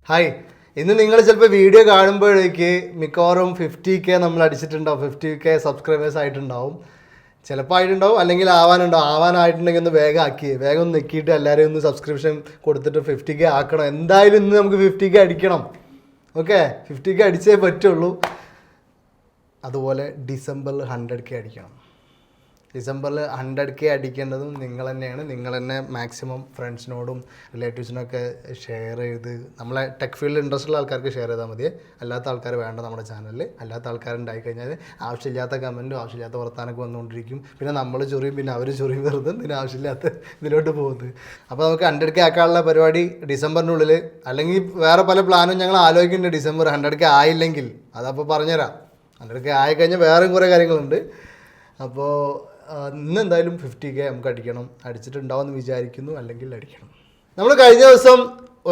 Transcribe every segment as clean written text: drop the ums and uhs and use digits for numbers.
Hi, ഇന്ന് നിങ്ങൾ ചിലപ്പോൾ വീഡിയോ കാണുമ്പോഴേക്ക് മിക്കവാറും 50K നമ്മൾ അടിച്ചിട്ടുണ്ടാവും, 50K സബ്സ്ക്രൈബേഴ്സ് ആയിട്ടുണ്ടാവും. ചിലപ്പോൾ ആയിട്ടുണ്ടാവും, അല്ലെങ്കിൽ ആവാനായിട്ടുണ്ടെങ്കിൽ ഒന്ന് വേഗം ആക്കി, വേഗം ഒന്ന് നെക്കിയിട്ട് എല്ലാവരെയും ഒന്ന് സബ്സ്ക്രിപ്ഷൻ കൊടുത്തിട്ട് 50K ആക്കണം. എന്തായാലും ഇന്ന് നമുക്ക് 50K അടിക്കണം. ഓക്കെ, 50K അടിച്ചേ പറ്റുള്ളൂ. അതുപോലെ ഡിസംബറിൽ 100K അടിക്കണം. ഡിസംബറിൽ 100K അടിക്കേണ്ടതും നിങ്ങൾ തന്നെയാണ്. നിങ്ങൾ തന്നെ മാക്സിമം ഫ്രണ്ട്സിനോടും റിലേറ്റീവ്സിനൊക്കെ ഷെയർ ചെയ്ത്, നമ്മളെ ടെക് ഫീൽഡിൽ ഇൻട്രസ്റ്റ് ഉള്ള ആൾക്കാർക്ക് ഷെയർ ചെയ്താൽ മതി. അല്ലാത്ത ആൾക്കാർ വേണ്ട നമ്മുടെ ചാനലിൽ. അല്ലാത്ത ആൾക്കാരുണ്ടായി കഴിഞ്ഞാൽ ആവശ്യമില്ലാത്ത കമൻറ്റും ആവശ്യമില്ലാത്ത വർത്താനൊക്കെ വന്നുകൊണ്ടിരിക്കും. പിന്നെ നമ്മൾ ചൊറിയും, പിന്നെ അവർ ചൊറിയും, വെറുതെ ഇതിന് ആവശ്യമില്ലാത്ത ഇതിലോട്ട് പോകുന്നത്. അപ്പോൾ നമുക്ക് 100K ആക്കാനുള്ള പരിപാടി ഡിസംബറിനുള്ളിൽ, അല്ലെങ്കിൽ വേറെ പല പ്ലാനും ഞങ്ങൾ ആലോചിക്കുന്നുണ്ട്. ഡിസംബർ 100K ആയില്ലെങ്കിൽ അതപ്പോൾ പറഞ്ഞുതരാം. 100K ആയിക്കഴിഞ്ഞാൽ വേറെയും കുറേ കാര്യങ്ങളുണ്ട്. അപ്പോൾ ഇന്ന് എന്തായാലും 50K നമുക്ക് അടിക്കണം. അടിച്ചിട്ടുണ്ടാവുമെന്ന് വിചാരിക്കുന്നു, അല്ലെങ്കിൽ അടിക്കണം. നമ്മൾ കഴിഞ്ഞ ദിവസം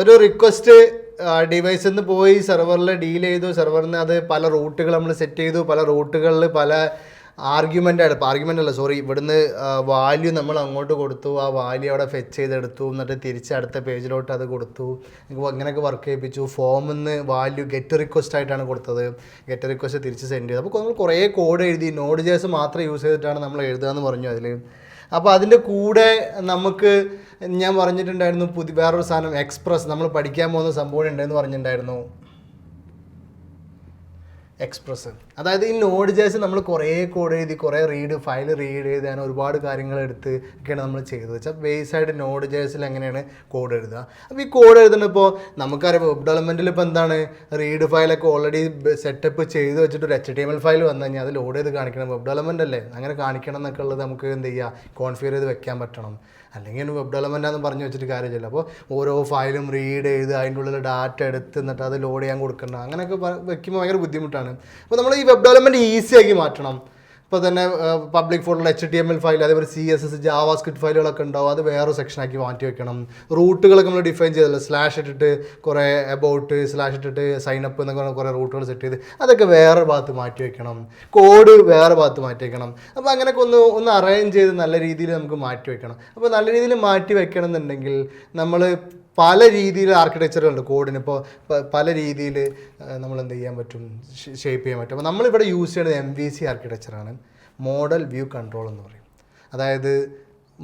ഒരു റിക്വസ്റ്റ് ഡിവൈസിൽ നിന്ന് പോയി സെർവറിൽ ഡീൽ ചെയ്തു. സെർവറിൽ നിന്ന് അത് പല റൂട്ടുകൾ നമ്മൾ സെറ്റ് ചെയ്തു. പല റൂട്ടുകളിൽ പല ഇവിടുന്ന് വാല്യൂ നമ്മൾ അങ്ങോട്ട് കൊടുത്തു. ആ വാല്യൂ അവിടെ ഫെച്ച് ചെയ്തെടുത്തു. എന്നിട്ട് തിരിച്ച് അടുത്ത പേജിലോട്ട് അത് കൊടുത്തു. അങ്ങനെയൊക്കെ വർക്ക് ചെയ്യിപ്പിച്ചു. ഫോമിൽ നിന്ന് വാല്യൂ ഗെറ്റ് റിക്വസ്റ്റ് ആയിട്ടാണ് കൊടുത്തത്. ഗെറ്റ് റിക്വസ്റ്റ് തിരിച്ച് സെൻഡ് ചെയ്തു. അപ്പോൾ നമ്മൾ കുറേ കോഡ് എഴുതി. Node.js മാത്രം യൂസ് ചെയ്തിട്ടാണ് നമ്മൾ എഴുതുക എന്ന് പറഞ്ഞു അതിൽ. അപ്പോൾ അതിൻ്റെ കൂടെ നമുക്ക് ഞാൻ പറഞ്ഞിട്ടുണ്ടായിരുന്നു വേറൊരു സാധനം എക്സ്പ്രസ്, നമ്മൾ പഠിക്കാൻ പോകുന്ന സംഭവം ഉണ്ടെന്ന് പറഞ്ഞിട്ടുണ്ടായിരുന്നു. എക്സ്പ്രസ്, അതായത് ഈ Node.js നമ്മൾ കുറേ കോഡ് എഴുതി, കുറേ ഫയൽ റീഡ് ചെയ്ത് അങ്ങനെ ഒരുപാട് കാര്യങ്ങൾ എടുത്ത് ഒക്കെയാണ് നമ്മൾ ചെയ്തത്. വെച്ചാൽ ബേസായിട്ട് Node.jsൽ എങ്ങനെയാണ് കോഡ് എഴുതുക. അപ്പോൾ ഈ കോഡ് എഴുതുന്നപ്പോൾ നമുക്കറിയാം വെബ് ഡെവലപ്മെൻറ്റിൽ ഇപ്പോൾ എന്താണ്, റീഡ് ഫയലൊക്കെ ഓൾറെഡി സെറ്റപ്പ് ചെയ്ത് വെച്ചിട്ട് ഒരു HTML ഫയൽ വന്നു കഴിഞ്ഞാൽ അത് ലോഡ് ചെയ്ത് കാണിക്കണം. വെബ് ഡെവലപ്മെൻ്റ് അല്ലേ, അങ്ങനെ കാണിക്കണം എന്നൊക്കെ ഉള്ളത് നമുക്ക് എന്ത് ചെയ്യുക, കോൺഫിഗർ ചെയ്ത് വെക്കാൻ പറ്റണം. അല്ലെങ്കിൽ വെബ് ഡെവലപ്മെൻറ്റാന്ന് പറഞ്ഞു വെച്ചിട്ട് കാര്യമില്ല. അപ്പോൾ ഓരോ ഫയലും റീഡ് ചെയ്ത് അതിൻ്റെ ഉള്ളിൽ ഡാറ്റ എടുത്ത് എന്നിട്ട് അത് ലോഡ് ചെയ്യാൻ കൊടുക്കണം. അങ്ങനെയൊക്കെ വെക്കുമ്പോൾ ഭയങ്കര ബുദ്ധിമുട്ടാണ്. അപ്പോൾ നമ്മൾ ഈ വെബ് ഡെവലപ്മെൻറ്റ് ഈസിയാക്കി മാറ്റണം. ഇപ്പോൾ തന്നെ പബ്ലിക് ഫോൾഡറിൽ HTML ഫയൽ, അതേപോലെ CSS JavaScript ഫയലുകളൊക്കെ ഉണ്ടാവും. അത് വേറെ സെക്ഷനാക്കി മാറ്റി വെക്കണം. റൂട്ടുകളൊക്കെ നമ്മൾ ഡിഫൈൻ ചെയ്തല്ലോ, സ്ലാഷ് ഇട്ടിട്ട് കുറേ എബൌട്ട്, സ്ലാഷ് ഇട്ടിട്ട് സൈനപ്പ് എന്നൊക്കെ കുറേ റൂട്ടുകൾ സെറ്റ് ചെയ്ത് അതൊക്കെ വേറെ ഭാഗത്ത് മാറ്റി വെക്കണം. കോഡ് വേറെ ഭാഗത്ത് മാറ്റി വെക്കണം. അപ്പോൾ അങ്ങനെയൊക്കെ ഒന്ന് അറേഞ്ച് ചെയ്ത് നല്ല രീതിയിൽ നമുക്ക് മാറ്റി വെക്കണം. അപ്പോൾ നല്ല രീതിയിൽ മാറ്റി വെക്കണം എന്നുണ്ടെങ്കിൽ നമ്മൾ പല രീതിയിൽ ആർക്കിടെക്ചറുകളുണ്ട് കോഡിന്. ഇപ്പോൾ പല രീതിയിൽ നമ്മൾ എന്ത് ചെയ്യാൻ പറ്റും, ഷേപ്പ് ചെയ്യാൻ പറ്റും. അപ്പോൾ നമ്മളിവിടെ യൂസ് ചെയ്യുന്നത് MVC ആർക്കിടെക്ചറാണ്. മോഡൽ വ്യൂ കൺട്രോൾ എന്ന് പറയും. അതായത്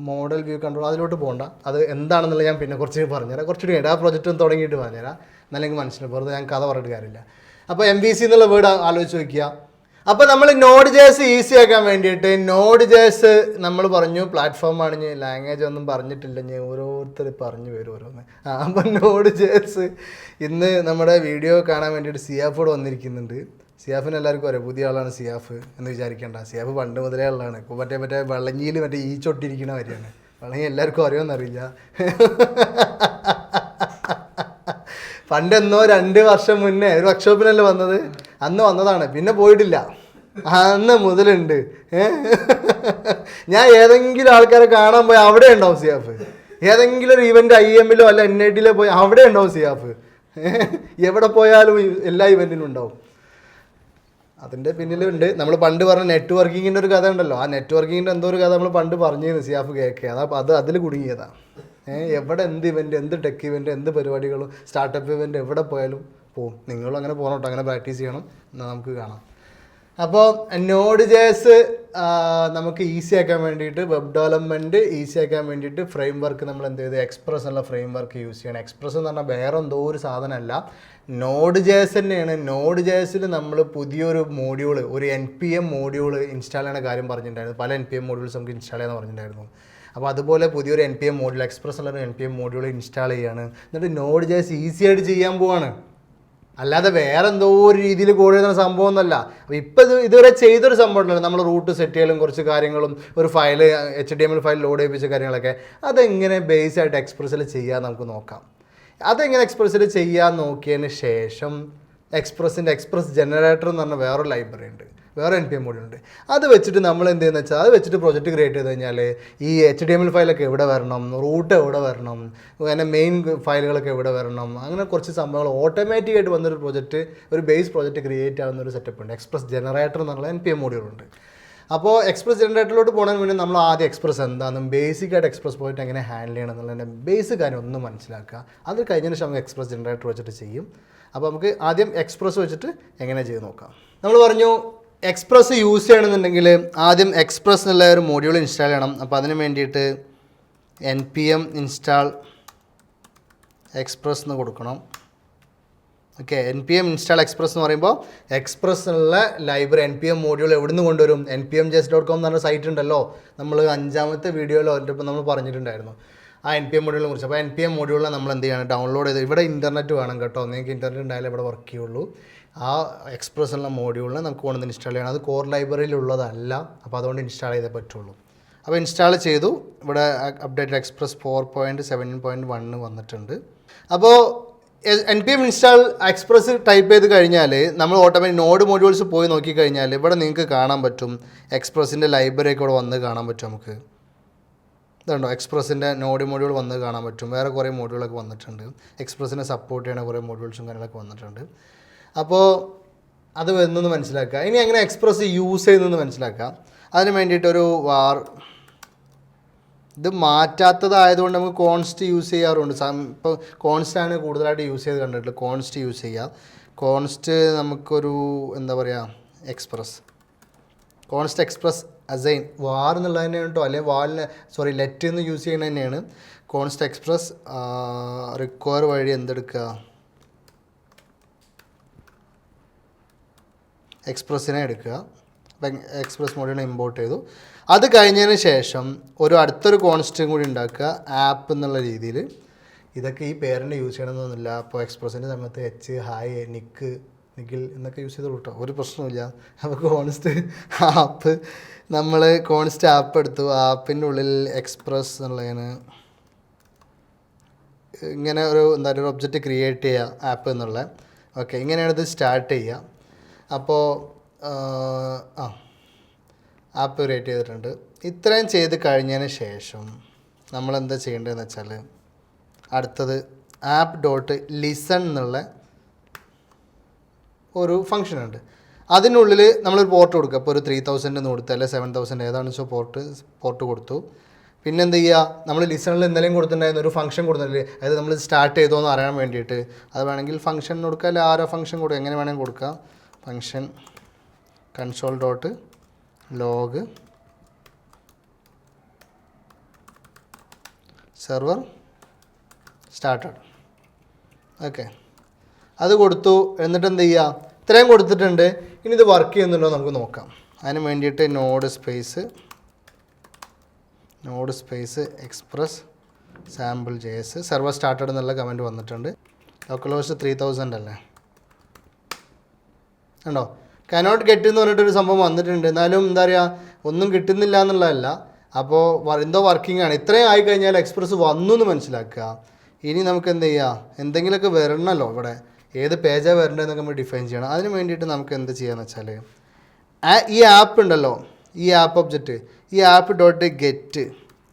മോഡൽ വ്യൂ കൺട്രോൾ, അതിലോട്ട് പോകണ്ട, അത് എന്താണെന്നുള്ളത് ഞാൻ പിന്നെ കുറച്ച് പറഞ്ഞുതരാം. കുറച്ചുകൂടി ആ പ്രോജക്റ്റ് തുടങ്ങിയിട്ട് പറഞ്ഞുതരാം, എന്നല്ലെങ്കിൽ മനസ്സിലാവും. വെറുതെ ഞാൻ കഥ പറഞ്ഞിട്ട് കാര്യമില്ല. അപ്പോൾ MVC എന്നുള്ള വേർഡ് ആലോചിച്ച് വയ്ക്കുക. അപ്പോൾ നമ്മൾ Node.js ഈസി ആക്കാൻ വേണ്ടിയിട്ട് Node.js നമ്മൾ പറഞ്ഞു പ്ലാറ്റ്ഫോമാണ്. ലാംഗ്വേജ് ഒന്നും പറഞ്ഞിട്ടില്ല, ഞാൻ ഓരോരുത്തർ പറഞ്ഞു വരും ഓരോന്ന്. അപ്പോൾ Node.js ഇന്ന് നമ്മുടെ വീഡിയോ കാണാൻ വേണ്ടിയിട്ട് സിയാഫോട് വന്നിരിക്കുന്നുണ്ട്. സിയാഫിന് എല്ലാവർക്കും അറിയാം, പുതിയ ആളാണ് സിയാഫ് എന്ന് വിചാരിക്കേണ്ട. സിയാഫ് പണ്ട് മുതലേ ഉള്ളതാണ്. ഇപ്പോൾ മറ്റേ വെള്ളഞ്ഞിയിൽ ഈ ചൊട്ടിരിക്കുന്ന കാര്യമാണ്. വെള്ളഞ്ഞി എല്ലാവർക്കും അറിയുമെന്നറിയില്ല. പണ്ടെന്നോ 2 വർഷം മുന്നേ ഒരു വർക്ക്ഷോപ്പിനല്ലേ വന്നത്, അന്ന് വന്നതാണ്, പിന്നെ പോയിട്ടില്ല. അന്ന് മുതലുണ്ട്. ഞാൻ ഏതെങ്കിലും ആൾക്കാരെ കാണാൻ പോയി അവിടെ ഉണ്ടാവും സിയാഫ്. ഏതെങ്കിലും ഒരു ഇവൻ്റ് IMലോ അല്ല NITയിലോ പോയി അവിടെ ഉണ്ടാവും സിയാഫ്. എവിടെ പോയാലും എല്ലാ ഇവൻറ്റിനും ഉണ്ടാവും. അതിൻ്റെ പിന്നിലുണ്ട് നമ്മൾ പണ്ട് പറഞ്ഞ നെറ്റ്വർക്കിങ്ങിൻ്റെ ഒരു കഥ ഉണ്ടല്ലോ. ആ നെറ്റ്വർക്കിങ്ങിൻ്റെ എന്തോ ഒരു കഥ നമ്മൾ പണ്ട് പറഞ്ഞിരുന്നു സിയാഫ് കേൾക്കുക. അതിൽ കുടുങ്ങിയതാണ്. എവിടെ എന്ത് ഇവൻറ്റ്, എന്ത് ടെക് ഇവൻറ്റ്, എന്ത് പരിപാടികളും സ്റ്റാർട്ടപ്പ് ഇവൻറ്റ് എവിടെ പോയാലും പോവും. നിങ്ങളും അങ്ങനെ പോകണം കേട്ടോ, അങ്ങനെ പ്രാക്ടീസ് ചെയ്യണം. എന്നാൽ നമുക്ക് കാണാം. അപ്പോൾ Node.js നമുക്ക് ഈസി ആക്കാൻ വേണ്ടിയിട്ട്, വെബ് ഡെവലപ്മെൻറ്റ് ഈസി ആക്കാൻ വേണ്ടിയിട്ട് ഫ്രെയിം വർക്ക് നമ്മൾ എന്ത് ചെയ്ത്, എക്സ്പ്രസ് എന്നുള്ള ഫ്രെയിം വർക്ക് യൂസ് ചെയ്യണം. എക്സ്പ്രസ് എന്ന് പറഞ്ഞാൽ വേറെ എന്തോ ഒരു സാധനമല്ല, Node.js തന്നെയാണ്. Node.jsൽ നമ്മൾ പുതിയൊരു മോഡ്യൂൾ, ഒരു NPM മോഡ്യൂൾ ഇൻസ്റ്റാൾ ചെയ്യുന്ന കാര്യം പറഞ്ഞിട്ടുണ്ടായിരുന്നു. പല NPM മോഡ്യൂൾസ് നമുക്ക് ഇൻസ്റ്റാൾ ചെയ്യാമെന്ന് പറഞ്ഞിട്ടുണ്ടായിരുന്നു. അപ്പോൾ അതുപോലെ പുതിയൊരു NPM മോഡ്യൂൾ, എക്സ്പ്രസ് ഉള്ളൊരു NPM മോഡ്യൂൾ ഇൻസ്റ്റാൾ ചെയ്യുകയാണ്. എന്നിട്ട് Node.js ഈസി ആയിട്ട് ചെയ്യാൻ പോവാണ്. അല്ലാതെ വേറെ എന്തോ ഒരു രീതിയിൽ കോഡ് ചെയ്യുന്ന സംഭവം ഒന്നല്ല. അപ്പോൾ ഇപ്പോൾ ഇതുവരെ ചെയ്തൊരു സംഭവം ഉണ്ടല്ലോ, നമ്മൾ റൂട്ട് സെറ്റ് ചെയ്യലും കുറച്ച് കാര്യങ്ങളും ഒരു ഫയൽ HTML ഫയൽ ലോഡ് ചെയ്യിപ്പിച്ച കാര്യങ്ങളൊക്കെ, അതെങ്ങനെ ബേസായിട്ട് എക്സ്പ്രസ്സിൽ ചെയ്യാൻ നമുക്ക് നോക്കാം. അതെങ്ങനെ എക്സ്പ്രസ്സിൽ ചെയ്യാൻ നോക്കിയതിന് ശേഷം എക്സ്പ്രസ് ജനറേറ്റർ എന്ന് പറഞ്ഞ വേറൊരു ലൈബ്രറി ഉണ്ട്, വേറെ NPM മോഡ്യൂൾ ഉണ്ട്. അത് വെച്ചിട്ട് നമ്മൾ എന്ത് ചെയ്യുന്നത് വെച്ചാൽ, അത് വെച്ചിട്ട് പ്രൊജക്റ്റ് ക്രിയേറ്റ് ചെയ്ത് കഴിഞ്ഞാൽ ഈ HTML ഫയലൊക്കെ എവിടെ വരണം, റൂട്ട് എവിടെ വരണം, അങ്ങനെ മെയിൻ ഫയലുകളൊക്കെ എവിടെ വരണം, അങ്ങനെ കുറച്ച് സംഭവങ്ങൾ ഓട്ടോമാറ്റിക്കായിട്ട് വന്നൊരു പ്രൊജക്റ്റ്, ഒരു ബേസ് പ്രൊജക്റ്റ് ക്രിയേറ്റ് ആവുന്ന ഒരു സെറ്റപ്പ് ഉണ്ട്. എക്സ്പ്രസ് ജനറേറ്റർ എന്നുള്ള NPM മോഡ്യൂൾ ഉണ്ട്. അപ്പോൾ എക്സ്പ്രസ് ജനറേറ്ററിലോട്ട് പോകുന്നതിന് മുന്നേ നമ്മൾ ആദ്യം എക്സ്പ്രസ് എന്താണെന്നും ബേസിക്കായിട്ട് എക്സ്പ്രസ് പോയിട്ട് എങ്ങനെ ഹാൻഡിൽ ചെയ്യണം എന്നുള്ളതിൻ്റെ ബേസിക് കാര്യം ഒന്ന് മനസ്സിലാക്കുക. അത് കഴിഞ്ഞതിന് ശേഷം നമുക്ക് എക്സ്പ്രസ് ജനറേറ്റർ വെച്ചിട്ട് ചെയ്യും. അപ്പോൾ നമുക്ക് ആദ്യം എക്സ്പ്രസ് വെച്ചിട്ട് എങ്ങനെ ചെയ്ത് നോക്കാം. നമ്മൾ പറഞ്ഞു എക്സ്പ്രസ് യൂസ് ചെയ്യണമെന്നുണ്ടെങ്കിൽ ആദ്യം എക്സ്പ്രസ് എന്നുള്ള ഒരു മോഡ്യൂൾ ഇൻസ്റ്റാൾ ചെയ്യണം. അപ്പോൾ അതിന് വേണ്ടിയിട്ട് npm install എക്സ്പ്രസ് എന്ന് കൊടുക്കണം. ഓക്കെ, npm install എക്സ്പ്രസ് എന്ന് പറയുമ്പോൾ എക്സ്പ്രസ് എന്നുള്ള ലൈബ്രറി npm മോഡ്യൂൾ എവിടെ നിന്ന് കൊണ്ടുവരും? npmjs.com എന്ന് പറഞ്ഞ സൈറ്റ് ഉണ്ടല്ലോ, നമ്മൾ 5ാമത്തെ വീഡിയോയിൽ അവരുടെ നമ്മൾ പറഞ്ഞിട്ടുണ്ടായിരുന്നു ആ npm മോഡ്യൂളിനെ കുറിച്ച്. അപ്പോൾ npm മോഡ്യൂളിനെ നമ്മൾ എന്ത് ചെയ്യണം? ഡൗൺലോഡ് ചെയ്ത്, ഇവിടെ ഇൻ്റർനെറ്റ് വേണം കേട്ടോ, നിങ്ങൾക്ക് ഇൻ്റർനെറ്റ് ഉണ്ടായാലേ ഇവിടെ വർക്ക് ചെയ്യുള്ളൂ. ആ എക്സ്പ്രസ് ഉള്ള മോഡ്യൂളിനെ നമുക്ക് കൊണ്ടുവന്ന് ഇൻസ്റ്റാൾ ചെയ്യണം. അത് കോർ ലൈബ്രറിയിലുള്ളതല്ല, അപ്പോൾ അതുകൊണ്ട് ഇൻസ്റ്റാൾ ചെയ്തേ പറ്റുള്ളൂ. അപ്പോൾ ഇൻസ്റ്റാൾ ചെയ്തു. ഇവിടെ അപ്ഡേറ്റഡ് എക്സ്പ്രസ് 4.7.1 വന്നിട്ടുണ്ട്. അപ്പോൾ npm ഇൻസ്റ്റാൾ എക്സ്പ്രസ് ടൈപ്പ് ചെയ്ത് കഴിഞ്ഞാൽ നമ്മൾ ഓട്ടോമാറ്റിക് നോഡ് മോഡ്യൂൾസ് പോയി നോക്കിക്കഴിഞ്ഞാൽ ഇവിടെ നിങ്ങൾക്ക് കാണാൻ പറ്റും എക്സ്പ്രസിൻ്റെ ലൈബ്രറി ഒക്കെ ഇവിടെ വന്ന് കാണാൻ പറ്റും. നമുക്ക് ഇതുണ്ടോ, എക്സ്പ്രസിൻ്റെ നോഡ് മോഡ്യൂൾ വന്ന് കാണാൻ പറ്റും. വേറെ കുറേ മോഡ്യൂളൊക്കെ വന്നിട്ടുണ്ട്. എക്സ്പ്രസിനെ സപ്പോർട്ട് ചെയ്യുന്ന കുറേ മോഡ്യൂൾസും കാര്യങ്ങളൊക്കെ വന്നിട്ടുണ്ട്. അപ്പോൾ അത് വരുന്നെന്ന് മനസ്സിലാക്കുക. ഇനി എങ്ങനെ എക്സ്പ്രസ് യൂസ് ചെയ്യുന്നതെന്ന് മനസ്സിലാക്കാം. അതിന് വേണ്ടിയിട്ടൊരു ഇത് മാറ്റാത്തതായതുകൊണ്ട് നമുക്ക് കോൺസ്റ്റ് യൂസ് ചെയ്യാറുണ്ട്. ഇപ്പോൾ കോൺസ്റ്റാണ് കൂടുതലായിട്ട് യൂസ് ചെയ്ത് കണ്ടിട്ടുള്ളത്. കോൺസ്റ്റ് യൂസ് ചെയ്യുക. കോൺസ്റ്റ് നമുക്കൊരു എന്താ പറയുക, എക്സ്പ്രസ് കോൺസ്റ്റ് എക്സ്പ്രസ് അസൈൻ വാർ എന്നുള്ളത് തന്നെയാണ് കേട്ടോ, അല്ലെങ്കിൽ ലെറ്റ് എന്ന് യൂസ് ചെയ്യുന്നത് തന്നെയാണ്. കോൺസ്റ്റ് എക്സ്പ്രസ് റിക്വയർ വഴി എന്തെടുക്കുക, എക്സ്പ്രസ്സിനെ എടുക്കുക. അപ്പം എക്സ്പ്രസ് മോഡിനെ ഇമ്പോർട്ട് ചെയ്തു. അത് കഴിഞ്ഞതിന് ശേഷം അടുത്തൊരു കോൺസ്റ്റും കൂടി ഉണ്ടാക്കുക, ആപ്പ് എന്നുള്ള രീതിയിൽ. ഇതൊക്കെ ഈ പേരിൻ്റെ യൂസ് ചെയ്യണമെന്നൊന്നുമില്ല. അപ്പോൾ എക്സ്പ്രസിൻ്റെ സമയത്ത് എച്ച്, ഹായ്, നിഖിൽ എന്നൊക്കെ യൂസ് ചെയ്ത് കേട്ടോ, ഒരു പ്രശ്നമില്ല. അപ്പോൾ കോൺസ്റ്റ് ആപ്പ്, നമ്മൾ കോൺസ്റ്റ് ആപ്പ് എടുത്തു. ആപ്പിൻ്റെ ഉള്ളിൽ എക്സ്പ്രസ് എന്നുള്ളതിന് ഇങ്ങനെ ഒരു ഒബ്ജക്റ്റ് ക്രിയേറ്റ് ചെയ്യുക, ആപ്പ് എന്നുള്ള. ഓക്കെ, ഇങ്ങനെയാണ് ഇത് സ്റ്റാർട്ട് ചെയ്യുക. അപ്പോൾ ആപ്പ് ക്രിയേറ്റ് ചെയ്തിട്ടുണ്ട്. ഇത്രയും ചെയ്ത് കഴിഞ്ഞതിന് ശേഷം നമ്മളെന്താ ചെയ്യേണ്ടതെന്ന് വെച്ചാൽ അടുത്തത് app.listen എന്നുള്ള ഒരു ഫംഗ്ഷൻ ഉണ്ട്. അതിനുള്ളിൽ നമ്മളൊരു പോർട്ട് കൊടുക്കുക. അപ്പോൾ ഒരു 3000 കൊടുത്ത്, അല്ലെങ്കിൽ 7000 ഏതാണെന്ന് വെച്ചാൽ പോർട്ട് കൊടുത്തു. പിന്നെ എന്ത് ചെയ്യുക, നമ്മൾ ലിസണിൽ എന്തെങ്കിലും കൊടുത്തിട്ടുണ്ടായിരുന്നു, ഒരു ഫംഗ്ഷൻ കൊടുത്തിട്ടില്ലേ, അതായത് നമ്മൾ സ്റ്റാർട്ട് ചെയ്തോ എന്ന് അറിയാൻ വേണ്ടിയിട്ട്. അത് വേണമെങ്കിൽ ഫംഗ്ഷൻ കൊടുക്കുക, അല്ലെങ്കിൽ ആരോ ഫംഗ്ഷൻ കൊടുക്കുക, എങ്ങനെ വേണമെങ്കിൽ കൊടുക്കുക. Function console.log server started. Okay, അത് കൊടുത്തു. എന്നിട്ട് എന്ത് ചെയ്യുക, ഇത്രയും കൊടുത്തിട്ടുണ്ട്. ഇനി ഇത് വർക്ക് ചെയ്യുന്നുണ്ടോ നമുക്ക് നോക്കാം. അതിന് വേണ്ടിയിട്ട് node space express sample JS server started എന്നുള്ള കമൻറ്റ് വന്നിട്ടുണ്ട്. ലോക്കൽ ഹോസ്റ്റ് 3000 അല്ലേ, ഉണ്ടോ? കനോട്ട് ഗെറ്റ് എന്ന് പറഞ്ഞിട്ടൊരു സംഭവം വന്നിട്ടുണ്ട്. എന്നാലും എന്താ പറയുക, ഒന്നും കിട്ടുന്നില്ല എന്നുള്ളതല്ല. അപ്പോൾ എന്തോ വർക്കിംഗ് ആണ്. ഇത്രയും ആയിക്കഴിഞ്ഞാൽ എക്സ്പ്രസ് വന്നു എന്ന് മനസ്സിലാക്കുക. ഇനി നമുക്ക് എന്ത് ചെയ്യുക, എന്തെങ്കിലുമൊക്കെ വരണമല്ലോ ഇവിടെ, ഏത് പേജാണ് വരേണ്ടതെന്നൊക്കെ നമ്മൾ ഡിഫൈൻ ചെയ്യണം. അതിന് വേണ്ടിയിട്ട് നമുക്ക് എന്ത് ചെയ്യാന്ന് വെച്ചാൽ ഈ ആപ്പ് ഉണ്ടല്ലോ, ഈ ആപ്പ് ഒബ്ജക്റ്റ്, ഈ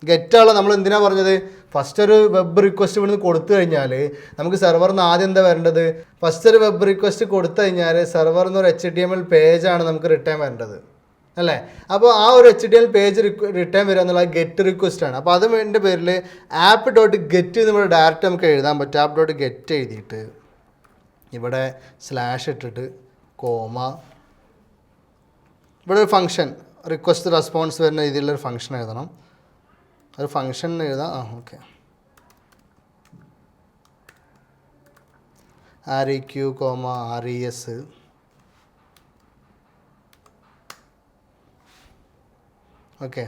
ഗെറ്റാണല്ലോ നമ്മൾ എന്തിനാണ് പറഞ്ഞത്, ഫസ്റ്റ് ഒരു വെബ് റിക്വസ്റ്റ് ഇവിടുന്ന് കൊടുത്തു കഴിഞ്ഞാൽ നമുക്ക് സെർവറിന് ആദ്യം എന്താ വരേണ്ടത്, ഫസ്റ്റ് ഒരു വെബ് റിക്വസ്റ്റ് കൊടുത്തു കഴിഞ്ഞാൽ സെർവറിൽ നിന്ന് ഒരു HTML പേജാണ് നമുക്ക് റിട്ടേൺ വരേണ്ടത് അല്ലേ. അപ്പോൾ ആ ഒരു HTML പേജ് റിട്ടേൺ വരിക എന്നുള്ളത് ഗെറ്റ് റിക്വസ്റ്റ് ആണ്. അപ്പോൾ അതിൻ്റെ പേരിൽ app.get നമ്മൾ ഡയറക്റ്റ് നമുക്ക് എഴുതാൻ പറ്റും. app.get എഴുതിയിട്ട് ഇവിടെ സ്ലാഷ് ഇട്ടിട്ട് കോമ, ഇവിടെ ഒരു ഫംഗ്ഷൻ റിക്വസ്റ്റ് റെസ്പോൺസ് വരുന്ന രീതിയിലുള്ളൊരു ഫംഗ്ഷൻ എഴുതണം. ഒരു ഫംഗ്ഷൻ എഴുതാം. Okay, REQ, RES. ഓക്കെ,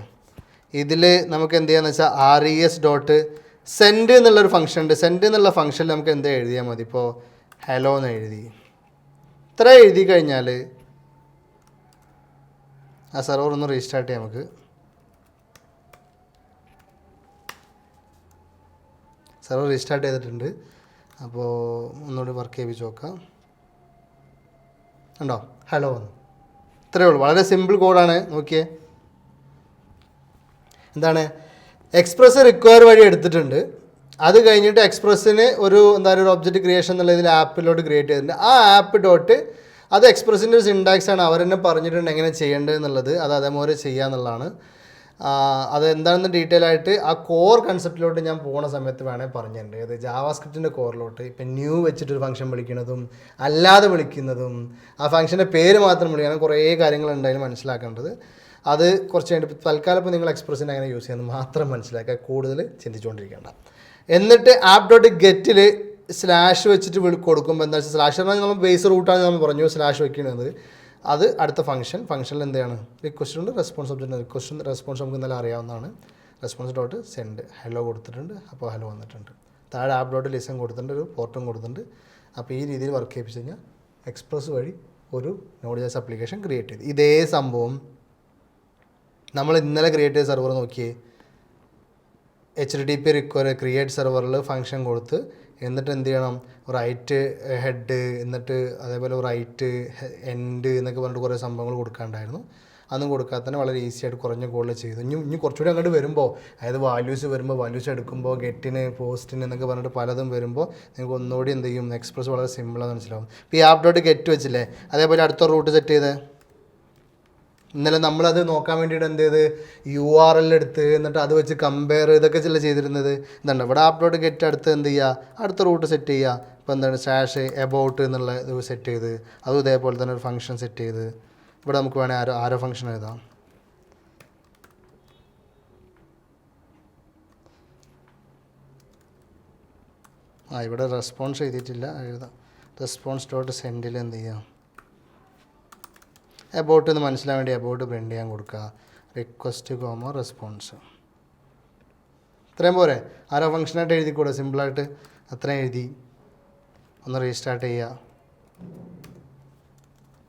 ഇതിൽ നമുക്ക് എന്ത് ചെയ്യാന്ന് വെച്ചാൽ RES.send എന്നുള്ളൊരു ഫംഗ്ഷൻ ഉണ്ട്. സെൻഡ് എന്നുള്ള ഫംഗ്ഷനിൽ നമുക്ക് എന്താ എഴുതിയാൽ മതി. ഇപ്പോൾ ഹലോ എന്ന് എഴുതി. ഇത്ര എഴുതി കഴിഞ്ഞാൽ ആ സെർവർ ഒന്ന് റീസ്റ്റാർട്ട് ചെയ്യാം നമുക്ക്. സെർവർ റീസ്റ്റാർട്ട് ചെയ്തിട്ടുണ്ട്. അപ്പോൾ ഒന്നുകൂടി വർക്ക് ചെയ്യിപ്പിച്ച് നോക്കാം. ഉണ്ടോ, ഹലോ വന്നു. ഇത്രയേ ഉള്ളൂ, വളരെ സിമ്പിൾ കോഡാണ്. നോക്കിയേ, എന്താണ് എക്സ്പ്രസ് റിക്വയർ വഴി എടുത്തിട്ടുണ്ട്. അത് കഴിഞ്ഞിട്ട് എക്സ്പ്രസ്സിന് ഒരു ഒരു ഒബ്ജക്റ്റ് ക്രിയേഷൻ എന്നുള്ള ഇതിൽ ആപ്പിലോട്ട് ക്രിയേറ്റ് ചെയ്തിട്ടുണ്ട്. ആ അത് എക്സ്പ്രസിൻ്റെ ഒരു സിൻടാക്സ് ആണ്. അവർ തന്നെ പറഞ്ഞിട്ടുണ്ട് എങ്ങനെ ചെയ്യേണ്ടത് എന്നുള്ളത്. അത് അതേപോലെ ചെയ്യുക എന്നുള്ളതാണ്. അത് എന്താണെന്ന് ഡീറ്റെയിൽ ആയിട്ട് ആ കോർ കൺസെപ്റ്റിലോട്ട് ഞാൻ പോകുന്ന സമയത്ത് വേണമെങ്കിൽ പറഞ്ഞിട്ടുണ്ട്. അത് ജാവാസ്ക്രിപ്റ്റിൻ്റെ കോറിലോട്ട് ഇപ്പം ന്യൂ വെച്ചിട്ടൊരു ഫംഗ്ഷൻ വിളിക്കുന്നതും അല്ലാതെ വിളിക്കുന്നതും ആ ഫംഗ്ഷൻ്റെ പേര് മാത്രം വിളിക്കണം, കുറേ കാര്യങ്ങളുണ്ട് അതിന് മനസ്സിലാക്കേണ്ടത്. അത് കുറച്ച് കഴിഞ്ഞിട്ട് തൽക്കാലം ഇപ്പോൾ നിങ്ങൾ എക്സ്പ്രസിനെ എങ്ങനെ യൂസ് ചെയ്യുന്നത് മാത്രം മനസ്സിലാക്കുക, കൂടുതൽ ചിന്തിച്ചുകൊണ്ടിരിക്കേണ്ട. എന്നിട്ട് ആപ്പ് ഡോട്ട് ഗെറ്റിൽ സ്ലാഷ് വെച്ചിട്ട് കൊടുക്കുമ്പോൾ എന്താ വെച്ചാൽ സ്ലാഷ് പറഞ്ഞാൽ നമ്മൾ ബേസ് റൂട്ടാണ് നമ്മൾ പറഞ്ഞു സ്ലാഷ് വെക്കുന്നത്. അത് അടുത്ത ഫംഗ്ഷനിൽ എന്താണ് റിക്വസ്റ്റ് ഉണ്ട്, റെസ്പോൺസ് ഒബ്ജക്റ്റ് റെസ്പോൺസ് നമുക്ക് ഇന്നലെ അറിയാവുന്നതാണ്. റെസ്പോൺസ് ഡോട്ട് സെൻഡ് ഹലോ കൊടുത്തിട്ടുണ്ട്, അപ്പോൾ ഹലോ വന്നിട്ടുണ്ട്. താഴെ ആപ്പ് ഡോട്ട് ലിസൺ കൊടുത്തിട്ടുണ്ട്, ഒരു പോർട്ടും കൊടുത്തിട്ടുണ്ട്. അപ്പോൾ ഈ രീതിയിൽ വർക്ക് ചെയ്യിപ്പിച്ച് കഴിഞ്ഞാൽ എക്സ്പ്രസ് വഴി ഒരു Node.js ആപ്ലിക്കേഷൻ ക്രിയേറ്റ് ചെയ്ത്. ഇതേ സംഭവം നമ്മൾ ഇന്നലെ ക്രിയേറ്റ് ചെയ്ത സെർവർ നോക്കിയേ. HTTP ക്രിയേറ്റ് സെർവറിൽ ഫംഗ്ഷൻ കൊടുത്ത് എന്നിട്ട് എന്ത് ചെയ്യണം, റൈറ്റ് ഹെഡ്, എന്നിട്ട് അതേപോലെ റൈറ്റ് എൻഡ് എന്നൊക്കെ പറഞ്ഞിട്ട് കുറേ സംഭവങ്ങൾ കൊടുക്കാണ്ടായിരുന്നു. അതൊന്നും കൊടുക്കാതെ തന്നെ വളരെ ഈസി ആയിട്ട് കുറഞ്ഞ കോഡിൽ ചെയ്തു. ഇനി കുറച്ചുകൂടി അങ്ങോട്ട് വരുമ്പോൾ, അതായത് വാല്യൂസ് എടുക്കുമ്പോൾ ഗെറ്റിന് പോസ്റ്റിന് എന്നൊക്കെ പറഞ്ഞിട്ട് പലതും വരുമ്പോൾ നിങ്ങൾക്ക് ഒന്നുകൂടി എന്ത് ചെയ്യും, എക്സ്പ്രസ് വളരെ സിമ്പിളാണ് മനസ്സിലാവും. ഇപ്പോൾ ഈ ആപ്പ് ഡോട്ട് ഗെറ്റ് വെച്ചില്ലേ, അതേപോലെ അടുത്ത റൂട്ട് സെറ്റ് ചെയ്തേ. ഇന്നലെ നമ്മളത് നോക്കാൻ വേണ്ടിയിട്ട് എന്ത് ചെയ്ത് URL എടുത്ത് എന്നിട്ട് അത് വെച്ച് കമ്പയർ ഇതൊക്കെ ചില ചെയ്തിരുന്നത്. ഇതുണ്ട് ഇവിടെ ആപ്പ് ഡോട്ട് ഗെറ്റ് അടുത്ത് എന്ത് ചെയ്യുക, അടുത്ത റൂട്ട് സെറ്റ് ചെയ്യുക. ഇപ്പോൾ എന്താണ് സ്ലാഷ് എബൌട്ട് എന്നുള്ള ഇത് സെറ്റ് ചെയ്ത്, അതും ഇതേപോലെ തന്നെ ഒരു ഫംഗ്ഷൻ സെറ്റ് ചെയ്ത് ഇവിടെ നമുക്ക് വേണമെങ്കിൽ ആരോ ഫംഗ്ഷൻ എഴുതാം. ഇവിടെ റെസ്പോൺസ് എഴുതിയിട്ടില്ല, എഴുതാം. റെസ്പോൺസ് ഡോട്ട് സെൻഡിൽ എന്ത് ചെയ്യാം, എബൌട്ട് എന്ന് മനസ്സിലാൻ വേണ്ടി എബൌട്ട് പ്രിൻ്റ് ചെയ്യാൻ കൊടുക്കുക. റിക്വസ്റ്റ് റെസ്പോൺസ് ഇത്രയും പോരെ. ആരോ ഫംഗ്ഷനായിട്ട് എഴുതിക്കൂടെ, സിമ്പിളായിട്ട് അത്രയും എഴുതി. ഒന്ന് റീസ്റ്റാർട്ട് ചെയ്യുക,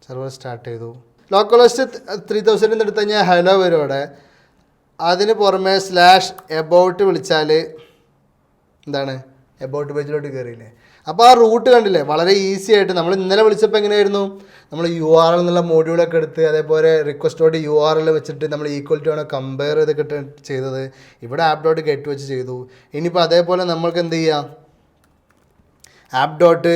സെർവർ സ്റ്റാർട്ട് ചെയ്തു. ലോക്കൽ ഹോസ്റ്റ് 3000 എടുത്തു കഴിഞ്ഞാൽ ഹലോ വരും അവിടെ. അതിന് പുറമെ സ്ലാഷ് എബൌട്ട് വിളിച്ചാൽ എന്താണ്, എബൌട്ട് പേജിലോട്ട് കയറിയില്ലേ. അപ്പോൾ ആ റൂട്ട് കണ്ടില്ലേ, വളരെ ഈസി ആയിട്ട്. നമ്മൾ ഇന്നലെ വിളിച്ചപ്പോൾ എങ്ങനെയായിരുന്നു, നമ്മൾ URL എന്നുള്ള മോഡ്യൂളൊക്കെ എടുത്ത് അതേപോലെ റിക്വസ്റ്റ് ഡോട്ട് URL വെച്ചിട്ട് നമ്മൾ ഈക്വൽ ടു ആണ് കമ്പയർ ചെയ്തൊക്കെ ചെയ്തത്. ഇവിടെ ആപ്പ് ഡോട്ട് ഗെറ്റ് വെച്ച് ചെയ്തു. ഇനിയിപ്പോൾ അതേപോലെ നമ്മൾക്ക് എന്ത് ചെയ്യാം, ആപ്പ് ഡോട്ട്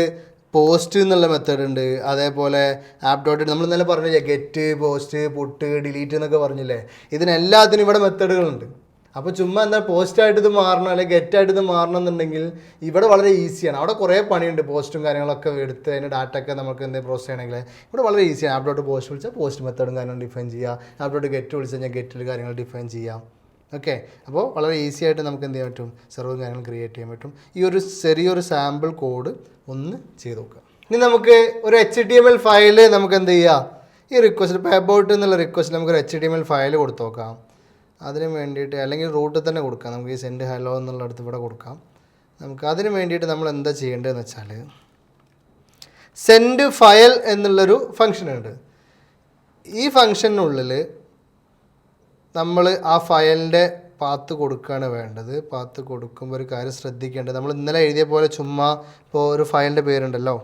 പോസ്റ്റ് എന്നുള്ള മെത്തേഡ് ഉണ്ട്. അതേപോലെ ആപ്പ് ഡോട്ട് നമ്മൾ ഇന്നലെ പറഞ്ഞില്ലേ, ഗെറ്റ്, പോസ്റ്റ്, പുട്ട്, ഡിലീറ്റ് എന്നൊക്കെ പറഞ്ഞില്ലേ. ഇതിനെല്ലാത്തിനും ഇവിടെ മെത്തേഡുകളുണ്ട്. അപ്പോൾ ചുമ്മാ എന്താ പോസ്റ്റായിട്ട് ഇത് മാറണം അല്ലെങ്കിൽ ഗെറ്റായിട്ട് ഇത് മാറണം എന്നുണ്ടെങ്കിൽ ഇവിടെ വളരെ ഈസിയാണ്. അവിടെ കുറേ പണിയുണ്ട്, പോസ്റ്റും കാര്യങ്ങളൊക്കെ എടുത്ത് അതിൻ്റെ ഡാറ്റ ഒക്കെ നമുക്ക് എന്തെങ്കിലും പ്രോസസ് ചെയ്യണമെങ്കിൽ ഇവിടെ വളരെ ഈസിയാണ്. ആപ്പ് ഡോട്ട് പോസ്റ്റ് വിളിച്ചാൽ പോസ്റ്റ് മെത്തേഡും കാര്യങ്ങളും ഡിഫൈൻ ചെയ്യാം. ആപ്പ് ഡോട്ട് ഗെറ്റ് വിളിച്ച് കഴിഞ്ഞാൽ ഗെറ്റിൽ കാര്യങ്ങൾ ഡിഫൈൻ ചെയ്യാം. ഓക്കെ, അപ്പോൾ വളരെ ഈസി ആയിട്ട് നമുക്ക് എന്ത് ചെയ്യാൻ പറ്റും, സെർവറും കാര്യങ്ങൾ ക്രിയേറ്റ് ചെയ്യാൻ പറ്റും. ഈ ഒരു ചെറിയൊരു സാമ്പിൾ കോഡ് ഒന്ന് ചെയ്ത് നോക്കുക. ഇനി നമുക്ക് ഒരു HTML ഫയൽ നമുക്ക് എന്ത് ചെയ്യാം, ഈ റിക്വസ്റ്റ് ഇപ്പോൾ എബൌട്ട് എന്നുള്ള റിക്വസ്റ്റ് നമുക്കൊരു HTML ഫയൽ കൊടുത്ത് നോക്കാം. അതിന് വേണ്ടിയിട്ട് അല്ലെങ്കിൽ റൂട്ടിൽ തന്നെ കൊടുക്കാം. നമുക്ക് ഈ സെൻഡ് ഹലോ എന്നുള്ളടത്ത് ഇവിടെ കൊടുക്കാം. നമുക്ക് അതിന് വേണ്ടിയിട്ട് നമ്മൾ എന്താ ചെയ്യേണ്ടതെന്ന് വെച്ചാൽ സെൻഡ് ഫയൽ എന്നുള്ളൊരു ഫംഗ്ഷൻ ഉണ്ട്. ഈ ഫംഗ്ഷനുള്ളിൽ നമ്മൾ ആ ഫയലിൻ്റെ പാത്ത് കൊടുക്കുകയാണ് വേണ്ടത്. പാത്ത് കൊടുക്കുമ്പോൾ ഒരു കാര്യം ശ്രദ്ധിക്കേണ്ടത്, നമ്മൾ ഇന്നലെ എഴുതിയ പോലെ ചുമ്മാ ഇപ്പോൾ ഒരു ഫയലിൻ്റെ പേരുണ്ടല്ലോ,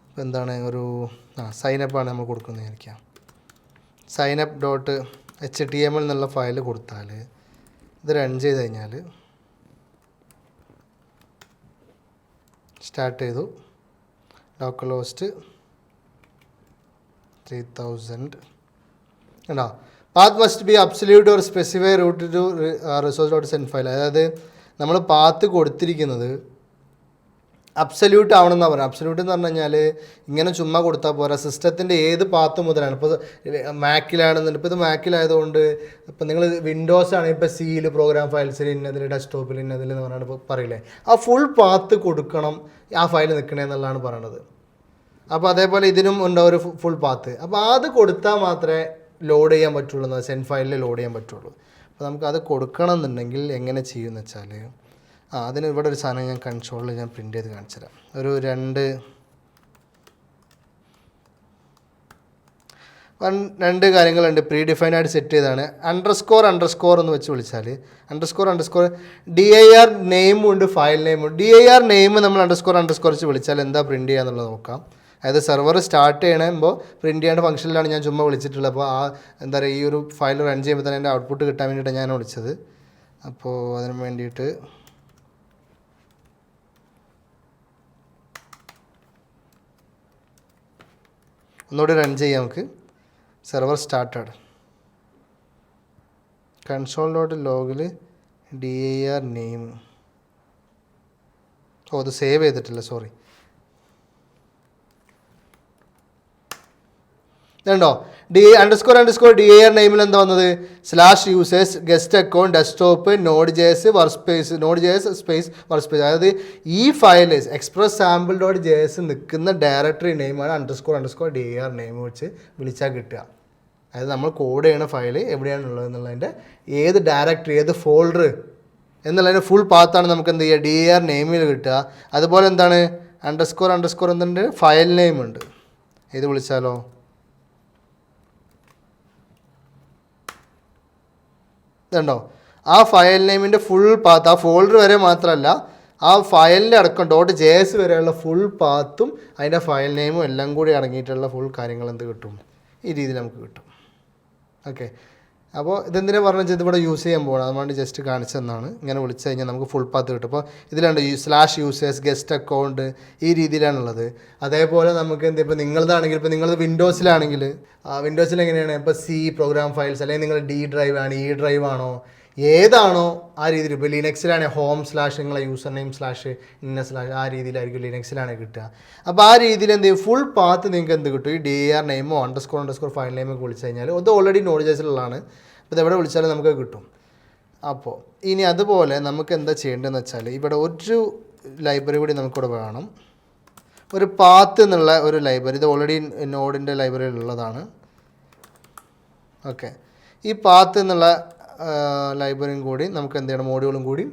ഇപ്പോൾ എന്താണ് ഒരു സൈനപ്പാണ് നമ്മൾ കൊടുക്കുന്നതായിരിക്കാം. സൈനപ്പ് ഡോട്ട് HTML എന്നുള്ള ഫയൽ കൊടുത്താൽ ഇത് റൺ ചെയ്ത് കഴിഞ്ഞാൽ സ്റ്റാർട്ട് ചെയ്തു. ലോക്കൽ ഹോസ്റ്റ് 3000 ഉണ്ടോ. Path must be absolute or specify root to resource dot send file. അതായത് നമ്മൾ പാത്ത് കൊടുത്തിരിക്കുന്നത് അബ്സല്യൂട്ട് ആവണമെന്നാണ് പറയുന്നത്. അബ്സല്യൂട്ട് എന്ന് പറഞ്ഞു കഴിഞ്ഞാൽ ഇങ്ങനെ ചുമ്മാ കൊടുത്താൽ പോരാ, സിസ്റ്റത്തിൻ്റെ ഏത് പാത്ത് മുതലാണ്. ഇപ്പോൾ മാക്കിലാണെന്നുണ്ട്, ഇപ്പോൾ ഇത് മാക്കിലായതുകൊണ്ട് ഇപ്പോൾ നിങ്ങൾ വിൻഡോസ് ആണ്, ഇപ്പോൾ സിയിൽ പ്രോഗ്രാം ഫയൽസിൽ ഇന്നതിൽ, ഡെസ്ക്ടോപ്പിൽ ഇന്നതിൽ എന്ന് പറഞ്ഞാൽ ഇപ്പോൾ പറയില്ലേ, ആ ഫുൾ പാത്ത് കൊടുക്കണം ആ ഫയൽ നിൽക്കണേ എന്നുള്ളതാണ് പറയണത്. അപ്പോൾ അതേപോലെ ഇതിനും ഉണ്ടാവും ഒരു ഫുൾ പാത്ത്. അപ്പോൾ അത് കൊടുത്താൽ മാത്രമേ ലോഡ് ചെയ്യാൻ പറ്റുള്ളൂ, സെൻഡ് ഫയലിൽ ലോഡ് ചെയ്യാൻ പറ്റുള്ളൂ. അപ്പോൾ നമുക്കത് കൊടുക്കണം എന്നുണ്ടെങ്കിൽ എങ്ങനെ ചെയ്യുമെന്ന് വെച്ചാൽ അതിന് ഇവിടെ ഒരു സാധനം ഞാൻ കൺസോളിൽ ഞാൻ പ്രിൻ്റ് ചെയ്ത് കാണിച്ചു തരാം. ഒരു രണ്ട് കാര്യങ്ങളുണ്ട്, പ്രീ ഡിഫൈൻഡ് ആയിട്ട് സെറ്റ് ചെയ്താണ്. അണ്ടർസ്കോർ എന്ന് വെച്ച് വിളിച്ചാൽ അണ്ടർസ്കോർ dir നെയിമും ഉണ്ട്, ഫയൽ നെയിമും. dir നെയിം നമ്മൾ അണ്ടർസ്കോർ വെച്ച് വിളിച്ചാൽ എന്താ പ്രിൻ്റ് ചെയ്യുക എന്നുള്ളത് നോക്കാം. അതായത് സെർവർ സ്റ്റാർട്ട് ചെയ്യണമ്പോൾ പ്രിൻ്റ് ചെയ്യേണ്ട ഫംഗ്ഷനിലാണ് ഞാൻ ചുമ്മാ വിളിച്ചിട്ടുള്ളത്. അപ്പോൾ എന്താ പറയുക, ഈ ഒരു ഫയൽ റൺ ചെയ്യുമ്പോൾ തന്നെ എൻ്റെ ഔട്ട്പുട്ട് കിട്ടാൻ വേണ്ടിയിട്ടാണ് ഞാൻ വിളിച്ചത്. അപ്പോൾ അതിന് വേണ്ടിയിട്ട് ഒന്നുകൂടി റൺ ചെയ്യാം നമുക്ക്. Server started. console.logൽ dir നെയിം. അത് സേവ് ചെയ്തിട്ടില്ല, സോറി. ഇതുണ്ടോ dir നെയിമിൽ എന്താ വന്നത്? /users guest account desktop Node.js space work space. അതായത് ഈ ഫയൽ express_sample.js നിൽക്കുന്ന ഡയറക്ടറി നെയിമാണ് _dir നെയിം വെച്ച് വിളിച്ചാൽ കിട്ടുക. അതായത് നമ്മൾ കോഡ് ചെയ്യണ ഫയൽ എവിടെയാണുള്ളത് എന്നുള്ളതിൻ്റെ ഏത് ഡയറക്ടറി, ഏത് ഫോൾഡർ എന്നുള്ളതിൻ്റെ ഫുൾ പാത്താണ് നമുക്ക് എന്ത് ചെയ്യുക dir നെയിമിൽ കിട്ടുക. അതുപോലെ എന്താണ് __ എന്തുണ്ട്, ഫയൽ നെയിം ഉണ്ട്. ഇത് വിളിച്ചാലോ ഇതുണ്ടോ, ആ ഫയൽ നെയിമിൻ്റെ ഫുൾ പാത്ത്, ആ ഫോൾഡർ വരെ മാത്രമല്ല ആ ഫയലിൻ്റെ അടക്കം .js വരെയുള്ള ഫുൾ പാത്തും അതിൻ്റെ ഫയൽ നെയിമും എല്ലാം കൂടി അടങ്ങിയിട്ടുള്ള ഫുൾ കാര്യങ്ങൾ എന്ത് കിട്ടും, ഈ രീതിയിൽ നമുക്ക് കിട്ടും. ഓക്കെ, അപ്പോൾ ഇതെന്തിനാ പറഞ്ഞാൽ ഇതിവിടെ യൂസ് ചെയ്യാൻ പോകണം, അതുകൊണ്ട് ജസ്റ്റ് കാണിച്ചതെന്നാണ്. ഇങ്ങനെ വിളിച്ചു കഴിഞ്ഞാൽ നമുക്ക് ഫുൾ പാത്ത് കിട്ടും. അപ്പോൾ ഇതിലുണ്ട് /users ഗസ്റ്റ് അക്കൗണ്ട്, ഈ രീതിയിലാണുള്ളത്. അതേപോലെ നമുക്ക് എന്ത്, ഇപ്പോൾ നിങ്ങളതാണെങ്കിൽ, ഇപ്പോൾ നിങ്ങൾ വിൻഡോസിലാണെങ്കിൽ വിൻഡോസിൽ എങ്ങനെയാണ്, ഇപ്പോൾ C പ്രോഗ്രാം ഫയൽസ്, അല്ലെങ്കിൽ നിങ്ങൾ D ഡ്രൈവ് ആണ്, E ഡ്രൈവ് ആണോ, ഏതാണോ ആ രീതിയിൽ. ഇപ്പോൾ ലിനക്സിലാണെങ്കിൽ /home/ നിങ്ങളെ യൂസർ നെയിം // ആ രീതിയിലായിരിക്കും ലിനക്സിലാണ് കിട്ടുക. അപ്പോൾ ആ രീതിയിൽ എന്ത് ചെയ്യും, ഫുൾ പാത്ത് നിങ്ങൾക്ക് എന്ത് കിട്ടും, ഈ dir നെയിമോ __ ഫയൽ നെയിമൊക്കെ വിളിച്ചു കഴിഞ്ഞാൽ അത് ഓൾറെഡി Node.jsലുള്ളതാണ്. അപ്പോൾ ഇതെവിടെ വിളിച്ചാലും നമുക്ക് കിട്ടും. അപ്പോൾ ഇനി അതുപോലെ നമുക്ക് എന്താ ചെയ്യേണ്ടതെന്ന് വെച്ചാൽ, ഇവിടെ ഒരു ലൈബ്രറി കൂടി നമുക്കിവിടെ വേണം, ഒരു പാത്ത് എന്നുള്ള ഒരു ലൈബ്രറി. ഇത് ഓൾറെഡി നോഡിൻ്റെ ലൈബ്രറിയിലുള്ളതാണ്. ഓക്കെ, ഈ പാത്ത് എന്നുള്ള ലൈബ്രറിയും കൂടി നമുക്ക് എന്ത് ചെയ്യണം, മോഡ്യൂളും കൂടി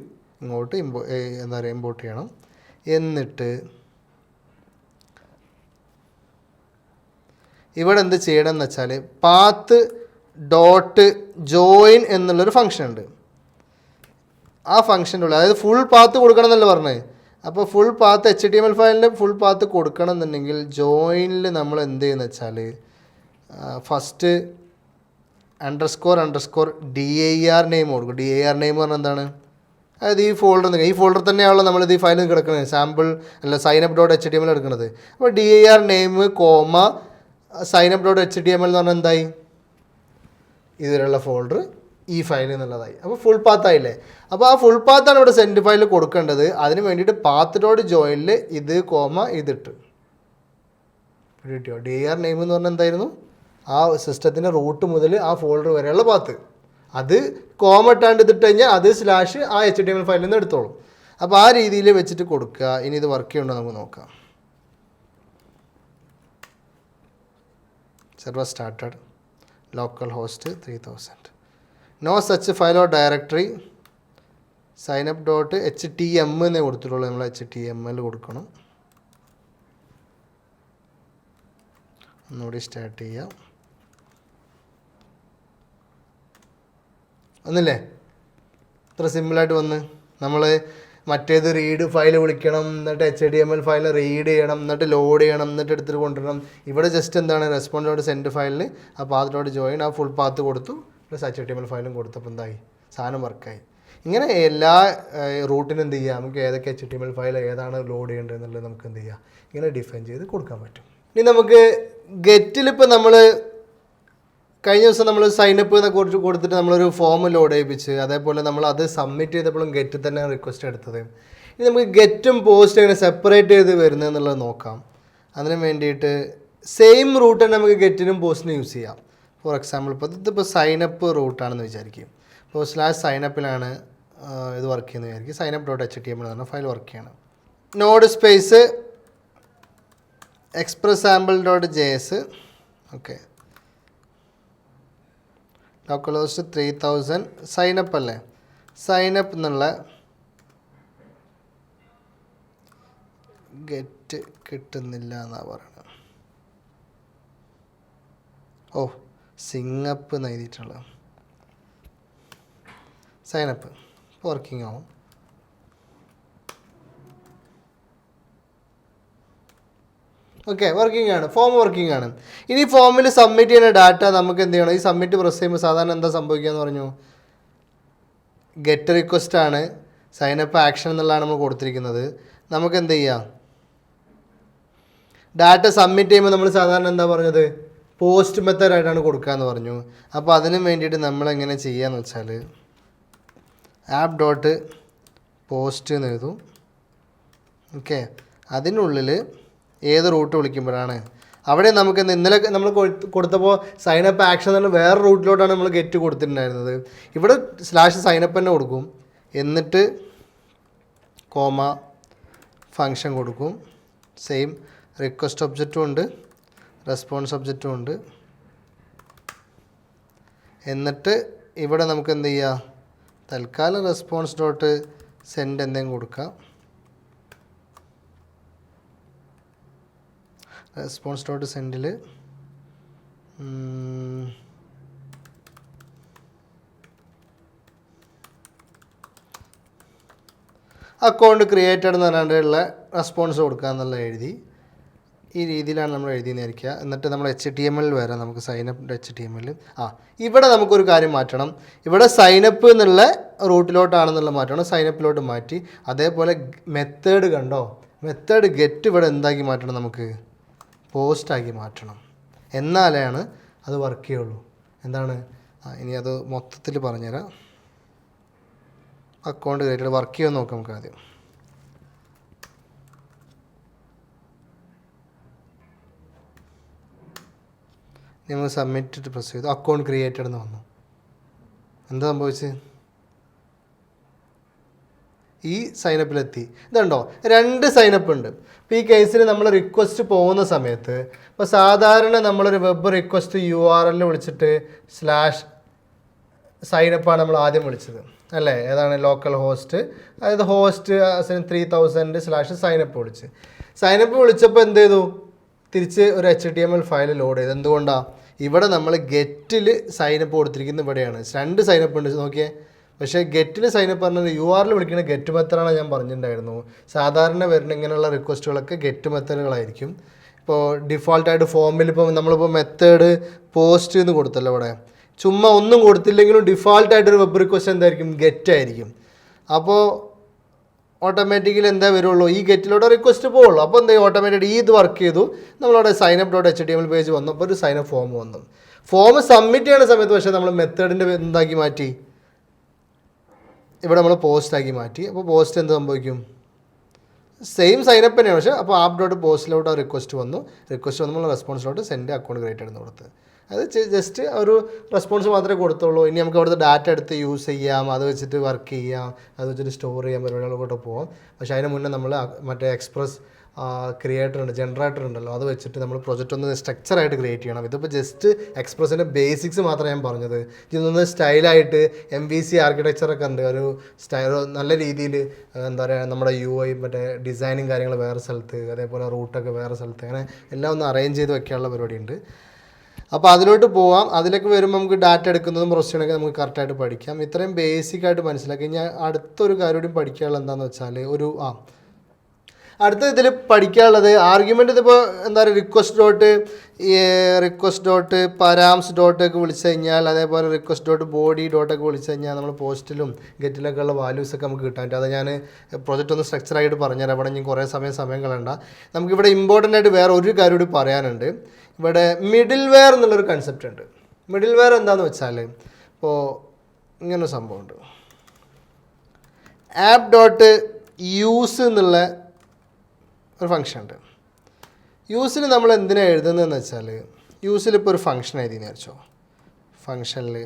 ഇങ്ങോട്ട് ഇമ്പോർട്ട് ചെയ്യണം. എന്നിട്ട് ഇവിടെ എന്ത് ചെയ്യണം എന്ന് വെച്ചാൽ path.join എന്നുള്ളൊരു ഫംഗ്ഷൻ ഉണ്ട്. ആ ഫംഗ്ഷൻ്റെ ഉള്ളിൽ, അതായത് ഫുൾ പാത്ത് കൊടുക്കണം എന്നല്ല പറഞ്ഞത്. അപ്പോൾ ഫുൾ പാത്ത് HTML ഫയലിൻ്റെ ഫുൾ പാത്ത് കൊടുക്കണം എന്നുണ്ടെങ്കിൽ ജോയിനിൽ നമ്മൾ എന്ത് ചെയ്യുന്നത് വെച്ചാൽ ഫസ്റ്റ് __ നെയിം കൊടുക്കും. dir നെയിം പറഞ്ഞാൽ എന്താണ്, അതായത് ഈ ഫോൾഡർ തന്നെയാണല്ലോ നമ്മളിത് ഈ ഫയലിൽ കിടക്കുന്നത്, സാമ്പിൾ അല്ല signup.html എടുക്കുന്നത്. അപ്പോൾ dir നെയിം signup.html എന്ന് പറഞ്ഞാൽ എന്തായി, ഇതിലുള്ള ഫോൾഡർ ഈ ഫയൽ എന്നുള്ളതായി. അപ്പോൾ ഫുൾ പാത്തായില്ലേ. അപ്പോൾ ആ ഫുൾ പാത്താണ് ഇവിടെ സെൻഡ് ഫയൽ കൊടുക്കേണ്ടത്. അതിന് വേണ്ടിയിട്ട് path.joinൽ ഇതിട്ട് കിട്ടിയോ. dir നെയിം എന്ന് പറഞ്ഞാൽ എന്തായിരുന്നു, ആ സിസ്റ്റത്തിൻ്റെ റൂട്ട് മുതൽ ആ ഫോൾഡർ വരെയുള്ള പാത്ത്. അത് ഇട്ടാണ്ട് ഇതിട്ട് കഴിഞ്ഞാൽ അത് / ആ HTML ഫയലിൽ നിന്ന് എടുത്തോളും. അപ്പോൾ ആ രീതിയിൽ വെച്ചിട്ട് കൊടുക്കുക. ഇനി ഇത് വർക്ക് ചെയ്യുന്നുണ്ടോ നമുക്ക് നോക്കാം. Server started, local host 3000, no such file or directory, signup.htm എന്നേ കൊടുത്തിട്ടുള്ളൂ. നമ്മൾ HTML കൊടുക്കണം. ഒന്നുകൂടി സ്റ്റാർട്ട് ചെയ്യാം. ഒന്നില്ലേ, ഇത്ര സിമ്പിളായിട്ട് വന്ന്. നമ്മൾ മറ്റേത് റീഡ് ഫയൽ വിളിക്കണം, എന്നിട്ട് HTML ഫയൽ റീഡ് ചെയ്യണം, എന്നിട്ട് ലോഡ് ചെയ്യണം, എന്നിട്ട് എടുത്തിട്ട് കൊണ്ടുവരണം. ഇവിടെ ജസ്റ്റ് എന്താണ് response.send ഫയലിന് ആ path.join ആ ഫുൾ പാത്ത് കൊടുത്തു, പ്ലസ് HTML ഫയലും കൊടുത്തപ്പോൾ എന്തായി, സാധനം വർക്കായി. ഇങ്ങനെ എല്ലാ റൂട്ടിനും എന്ത് ചെയ്യുക, നമുക്ക് ഏതൊക്കെ HTML ഫയൽ ഏതാണ് ലോഡ് ചെയ്യേണ്ടത് എന്നുള്ളത് നമുക്ക് എന്ത് ചെയ്യുക, ഇങ്ങനെ ഡിഫൈൻ ചെയ്ത് കൊടുക്കാൻ പറ്റും. ഇനി നമുക്ക് ഗെറ്റിലിപ്പോൾ നമ്മൾ കഴിഞ്ഞ ദിവസം നമ്മൾ സൈനപ്പ് എന്നൊക്കെ കുറിച്ച് കൊടുത്തിട്ട് നമ്മളൊരു ഫോം ലോഡ് ചെയ്യിപ്പിച്ച്, അതേപോലെ നമ്മൾ അത് സബ്മിറ്റ് ചെയ്തപ്പോഴും ഗെറ്റ് തന്നെ റിക്വസ്റ്റ് എടുത്തത്. ഇനി നമുക്ക് ഗെറ്റും പോസ്റ്റ് എങ്ങനെ സെപ്പറേറ്റ് ചെയ്ത് വരുന്നത് എന്നുള്ളത് നോക്കാം. അതിന് വേണ്ടിയിട്ട് സെയിം റൂട്ട് തന്നെ നമുക്ക് ഗെറ്റിനും പോസ്റ്റിനും യൂസ് ചെയ്യാം. ഫോർ എക്സാമ്പിൾ ഇതിപ്പോൾ സൈനപ്പ് റൂട്ടാണെന്ന് വിചാരിക്കും. ഇപ്പോൾ /signup-ലാണ് ഇത് വർക്ക് ചെയ്യുന്നത് വിചാരിക്കും. signup.html എന്ന് പറഞ്ഞ ഫയൽ വർക്ക് ചെയ്യണം. Node space express_sample.js. Okay, local host 3000, sign up അല്ലേ, സൈനപ്പ് എന്നുള്ള ഗെറ്റ് കിട്ടുന്നില്ല എന്നാണ് പറയുന്നത്. ഓ, സിങ്ങപ്പ് എന്ന് എഴുതിയിട്ടുള്ളത്. സൈനപ്പ് വർക്കിംഗ് ആവും. ഓക്കെ, വർക്കിംഗ് ആണ്, ഫോം വർക്കിംഗ് ആണ്. ഇനി ഫോമിൽ സബ്മിറ്റ് ചെയ്യുന്ന ഡാറ്റ നമുക്ക് എന്ത് ചെയ്യണം, ഈ സബ്മിറ്റ് പ്രസ് ചെയ്യുമ്പോൾ സാധാരണ എന്താ സംഭവിക്കുക എന്ന് പറഞ്ഞു, ഗെറ്റ് റിക്വസ്റ്റ് ആണ്, സൈനപ്പ് ആക്ഷൻ എന്നുള്ളതാണ് നമ്മൾ കൊടുത്തിരിക്കുന്നത്. നമുക്ക് എന്ത് ചെയ്യാം, ഡാറ്റ സബ്മിറ്റ് ചെയ്യുമ്പോൾ നമ്മൾ സാധാരണ എന്താ പറഞ്ഞത്, പോസ്റ്റ് മെത്തേഡായിട്ടാണ് കൊടുക്കുകയെന്ന് പറഞ്ഞു. അപ്പോൾ അതിന് വേണ്ടിയിട്ട് നമ്മളെങ്ങനെ ചെയ്യാന്ന് വെച്ചാൽ ആപ്പ് ഡോട്ട് പോസ്റ്റ് എന്ന് എഴുതും. ഓക്കെ, അതിനുള്ളിൽ ഏത് റൂട്ട് വിളിക്കുമ്പോഴാണ് അവിടെ നമുക്ക് ഇന്നലെ നമ്മൾ കൊടുത്തപ്പോൾ സൈനപ്പ് ആക്ഷൻ എന്ന് പറഞ്ഞാൽ വേറെ റൂട്ടിലോട്ടാണ് നമ്മൾ ഗെറ്റ് കൊടുത്തിട്ടുണ്ടായിരുന്നത്. ഇവിടെ /സൈനപ്പ് തന്നെ കൊടുക്കും, എന്നിട്ട് കോമ ഫങ്ഷൻ കൊടുക്കും. സെയിം റിക്വസ്റ്റ് ഒബ്ജക്റ്റും ഉണ്ട്, റെസ്പോൺസ് ഒബ്ജക്റ്റും ഉണ്ട്. എന്നിട്ട് ഇവിടെ നമുക്ക് എന്ത് ചെയ്യുക, തൽക്കാലം റെസ്പോൺസ് ഡോട്ട് സെൻഡ് എന്തെങ്കിലും കൊടുക്കാം. റെസ്പോൺസ് ഡോട്ട് സെൻഡിൽ അക്കൗണ്ട് ക്രിയേറ്റഡ് എന്ന് പറഞ്ഞിട്ടുള്ള റെസ്പോൺസ് കൊടുക്കുക എന്നുള്ള എഴുതി. ഈ രീതിയിലാണ് നമ്മൾ എഴുതിയിരിക്കുക. എന്നിട്ട് നമ്മൾ HTML വരാം, നമുക്ക് സൈനപ്പ് HTML. ഇവിടെ നമുക്കൊരു കാര്യം മാറ്റണം. ഇവിടെ സൈനപ്പ് എന്നുള്ള റൂട്ടിലോട്ടാണെന്നുള്ള മാറ്റണം, സൈനപ്പിലോട്ട് മാറ്റി. അതേപോലെ മെത്തേഡ് കണ്ടോ, മെത്തേഡ് ഗെറ്റ് ഇവിടെ എന്താക്കി മാറ്റണം, നമുക്ക് പോസ്റ്റാക്കി മാറ്റണം. എന്നാലാണ് അത് വർക്ക് ചെയ്യുള്ളൂ. എന്താണ്, ഇനി അത് മൊത്തത്തിൽ പറഞ്ഞുതരാം. അക്കൗണ്ട് ക്രിയേറ്റഡ് വർക്ക് ചെയ്യുമെന്ന് നോക്കാം നമുക്ക് ആദ്യം. നമ്മൾ സബ്മിറ്റ് പ്രസ് ചെയ്തു, അക്കൗണ്ട് ക്രിയേറ്റഡ് എന്ന് വന്നു. എന്താ സംഭവിച്ചത്, ഈ സൈനപ്പിലെത്തി. ഇതുണ്ടോ, 2 സൈനപ്പ് ഉണ്ട്. ഇപ്പോൾ ഈ കേസിൽ നമ്മൾ റിക്വസ്റ്റ് പോകുന്ന സമയത്ത്, ഇപ്പോൾ സാധാരണ നമ്മളൊരു വെബ് റിക്വസ്റ്റ് URL വിളിച്ചിട്ട് /സൈനപ്പാണ് നമ്മൾ ആദ്യം വിളിച്ചത് അല്ലേ, ഏതാണ് ലോക്കൽ ഹോസ്റ്റ്, അതായത് ഹോസ്റ്റ് 3000 /സൈനപ്പ് വിളിച്ച്. സൈനപ്പ് വിളിച്ചപ്പോൾ എന്ത് ചെയ്തു, തിരിച്ച് ഒരു HTML ഫയൽ ലോഡ് ചെയ്ത്. എന്തുകൊണ്ടാണ്, ഇവിടെ നമ്മൾ ഗെറ്റിൽ സൈനപ്പ് കൊടുത്തിരിക്കുന്നത് ഇവിടെയാണ്. 2 സൈനപ്പ് ഉണ്ട് നോക്കിയേ. പക്ഷേ ഗെറ്റിൽ സൈനപ്പ് പറഞ്ഞത് URL വിളിക്കുന്ന ഗെറ്റ് മെത്തേഡാണ് ഞാൻ പറഞ്ഞിട്ടുണ്ടായിരുന്നു. സാധാരണ വരുന്ന ഇങ്ങനെയുള്ള റിക്വസ്റ്റുകളൊക്കെ ഗെറ്റ് മെത്തേഡുകളായിരിക്കും. ഇപ്പോൾ ഡിഫോൾട്ടായിട്ട് ഫോമിൽ ഇപ്പോൾ നമ്മളിപ്പോൾ മെത്തേഡ് പോസ്റ്റ് എന്ന് കൊടുത്തല്ലോ, ഇവിടെ ചുമ്മാ ഒന്നും കൊടുത്തില്ലെങ്കിലും ഡിഫോൾട്ടായിട്ടൊരു വെബ് റിക്വസ്റ്റ് എന്തായിരിക്കും, ഗെറ്റ് ആയിരിക്കും. അപ്പോൾ ഓട്ടോമാറ്റിക്കലി എന്താ വരുള്ളൂ, ഈ ഗെറ്റിലോട്ട് റിക്വസ്റ്റ് പോകുള്ളൂ. അപ്പോൾ എന്താ ഓട്ടോമാറ്റിക് ഇത് വർക്ക് ചെയ്തു. നമ്മളവിടെ sinof.html പേജ് വന്നപ്പോൾ ഒരു സൈനപ്പ് ഫോം വന്നു. ഫോം സബ്മിറ്റ് ചെയ്യുന്ന സമയത്ത് പക്ഷേ നമ്മൾ മെത്തേഡിൻ്റെ എന്താക്കി മാറ്റി, ഇവിടെ നമ്മൾ പോസ്റ്റാക്കി മാറ്റി. അപ്പോൾ പോസ്റ്റ് എന്ത് സംഭവിക്കും, സെയിം സൈനപ്പ് തന്നെയാണ്. പക്ഷേ അപ്പോൾ ആപ്പ് ഡോട്ട് പോസ്റ്റിലോട്ട് ആ റിക്വസ്റ്റ് വന്നു. റിക്വസ്റ്റ് വന്ന് നമ്മൾ റെസ്പോൺസിലോട്ട് സെൻഡ് അക്കൗണ്ട് ക്രിയേറ്റഡ് എന്ന് കൊടുത്ത്. അത് ജസ്റ്റ് ഒരു റെസ്പോൺസ് മാത്രമേ കൊടുത്തുള്ളൂ. ഇനി നമുക്ക് അവിടുത്തെ ഡാറ്റ എടുത്ത് യൂസ് ചെയ്യാം, അത് വെച്ചിട്ട് വർക്ക് ചെയ്യാം, അത് വെച്ചിട്ട് സ്റ്റോർ ചെയ്യാൻ പരിപാടികളൊക്കെ പോകാം. പക്ഷേ അതിന് മുന്നേ നമ്മൾ മറ്റേ എക്സ്പ്രസ് ക്രിയേറ്റർ ഉണ്ട്, ജനറേറ്റർ ഉണ്ടല്ലോ, അത് വെച്ചിട്ട് നമ്മൾ പ്രൊജക്റ്റ് ഒന്ന് സ്ട്രക്ചറായിട്ട് ക്രിയേറ്റ് ചെയ്യണം. ഇതിപ്പോൾ ജസ്റ്റ് എക്സ്പ്രസിൻ്റെ ബേസിക്സ് മാത്രമേ ഞാൻ പറഞ്ഞത്. ഇതൊന്ന് സ്റ്റൈലായിട്ട് MVC ആർക്കിടെക്ചറൊക്കെ ഉണ്ട്, ഒരു നല്ല രീതിയിൽ എന്താ പറയുക, നമ്മുടെ UI മറ്റേ ഡിസൈനും കാര്യങ്ങൾ വേറെ സ്ഥലത്ത്, അതേപോലെ റൂട്ടൊക്കെ വേറെ സ്ഥലത്ത്, അങ്ങനെ എല്ലാം ഒന്ന് അറേഞ്ച് ചെയ്ത് വെക്കാനുള്ള പരിപാടിയുണ്ട്. അപ്പോൾ അതിലോട്ട് പോവാം. അതിലേക്ക് വരുമ്പോൾ നമുക്ക് ഡാറ്റ എടുക്കുന്നതും പ്രൊസീജിയറൊക്കെ നമുക്ക് കറക്റ്റായിട്ട് പഠിക്കാം. ഇത്രയും ബേസിക്കായിട്ട് മനസ്സിലാക്കി കഴിഞ്ഞാൽ അടുത്തൊരു കാര്യം കൂടി പഠിക്കാനുള്ളത് എന്താണെന്ന് വെച്ചാൽ, അടുത്ത ഇതിൽ പഠിക്കാനുള്ളത് ആർഗ്യുമെൻറ്റ്. ഇതിപ്പോൾ എന്താ പറയുക, റിക്വസ്റ്റ് ഡോട്ട് പരാംസ് ഡോട്ടൊക്കെ വിളിച്ചു കഴിഞ്ഞാൽ, അതേപോലെ റിക്വസ്റ്റ് ഡോട്ട് ബോഡി ഡോട്ടൊക്കെ വിളിച്ചു കഴിഞ്ഞാൽ നമ്മൾ പോസ്റ്റിലും ഗെറ്റിലൊക്കെ ഉള്ള വാല്യൂസൊക്കെ നമുക്ക് കിട്ടാൻ പറ്റും. അത് ഞാൻ പ്രൊജക്റ്റ് ഒന്ന് സ്ട്രക്ചറായിട്ട് പറഞ്ഞുതരാം. അവിടെ ഞാൻ കുറേ സമയം കളയണ്ട. നമുക്കിവിടെ ഇമ്പോർട്ടൻ്റ് ആയിട്ട് വേറെ ഒരു കാര്യം കൂടി പറയാനുണ്ട്. ഇവിടെ മിഡിൽ വെയർ എന്നുള്ളൊരു കൺസെപ്റ്റ് ഉണ്ട്. മിഡിൽ വെയർ എന്താണെന്ന് വെച്ചാൽ, ഇപ്പോൾ ഇങ്ങനൊരു സംഭവമുണ്ട്, ആപ്പ് ഡോട്ട് യൂസ് എന്നുള്ള ഒരു ഫംഗ്ഷൻ ഉണ്ട്. യൂസിൽ നമ്മൾ എന്തിനാണ് എഴുതുന്നതെന്ന് വെച്ചാൽ, യൂസിൽ ഇപ്പോൾ ഒരു ഫംഗ്ഷൻ എഴുതിയെന്ന് വിചാരിച്ചോ. ഫംഗ്ഷനിൽ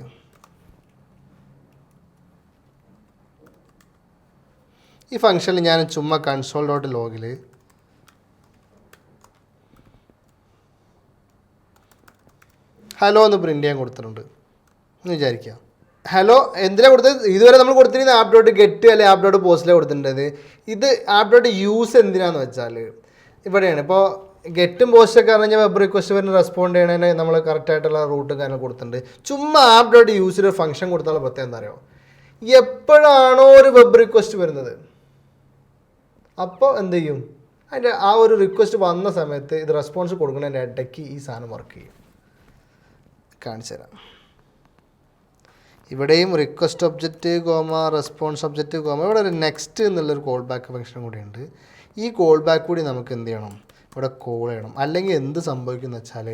ഈ ഫംഗ്ഷനിൽ ഞാൻ ചുമ്മാ കൺസോൾ ഡോട്ട് ലോഗിൽ ഹലോ എന്ന് പ്രിൻ്റ് ചെയ്യാൻ കൊടുത്തിട്ടുണ്ട് എന്ന് വിചാരിക്കുക. ഹലോ എന്തിനാണ് കൊടുത്തത്, ഇതുവരെ നമ്മൾ കൊടുത്തിരുന്നത് ആപ്പ് ഡോട്ട് ഗെറ്റ് അല്ലെങ്കിൽ ആപ്പ് ഡോട്ട് പോസ്റ്റിലാണ് കൊടുത്തിട്ടുള്ളത്. ഇത് ആപ്പ് ഡോട്ട് യൂസ് എന്തിനാന്ന് വെച്ചാൽ ഇവിടെയാണ്. ഇപ്പോൾ ഗെറ്റും പോസ്റ്റൊക്കെ പറഞ്ഞാൽ വെബ് റിക്വസ്റ്റ് വരുന്ന റെസ്പോണ്ട് ചെയ്യണതിന് നമ്മൾ കറക്റ്റായിട്ടുള്ള റൂട്ടും കാര്യങ്ങൾ കൊടുത്തിട്ടുണ്ട്. ചുമ്മാ ആപ്പ് ഡോട്ട് യൂസിൽ ഒരു ഫംഗ്ഷൻ കൊടുത്താൽ പ്രത്യേകം എന്താ അറിയോ, എപ്പോഴാണോ ഒരു വെബ് റിക്വസ്റ്റ് വരുന്നത് അപ്പോൾ എന്ത് ചെയ്യും, അതിൻ്റെ ആ ഒരു റിക്വസ്റ്റ് വന്ന സമയത്ത് ഇത് റെസ്പോൺസ് കൊടുക്കുന്നതിൻ്റെ ഇടയ്ക്ക് ഈ സാധനം വർക്ക് ചെയ്യും. കാണിച്ചു തരാം. ഇവിടെയും റിക്വസ്റ്റ് ഒബ്ജക്റ്റ് റെസ്പോൺസ് ഒബ്ജക്റ്റ് ഇവിടെ ഒരു നെക്സ്റ്റ് എന്നുള്ളൊരു കോൾ ബാക്ക് ഫംഗ്ഷൻ കൂടിയുണ്ട്. ഈ കോൾ ബാക്ക് കൂടി നമുക്ക് എന്ത് ചെയ്യണം, ഇവിടെ കോൾ ചെയ്യണം. അല്ലെങ്കിൽ എന്ത് സംഭവിക്കുന്നു വെച്ചാൽ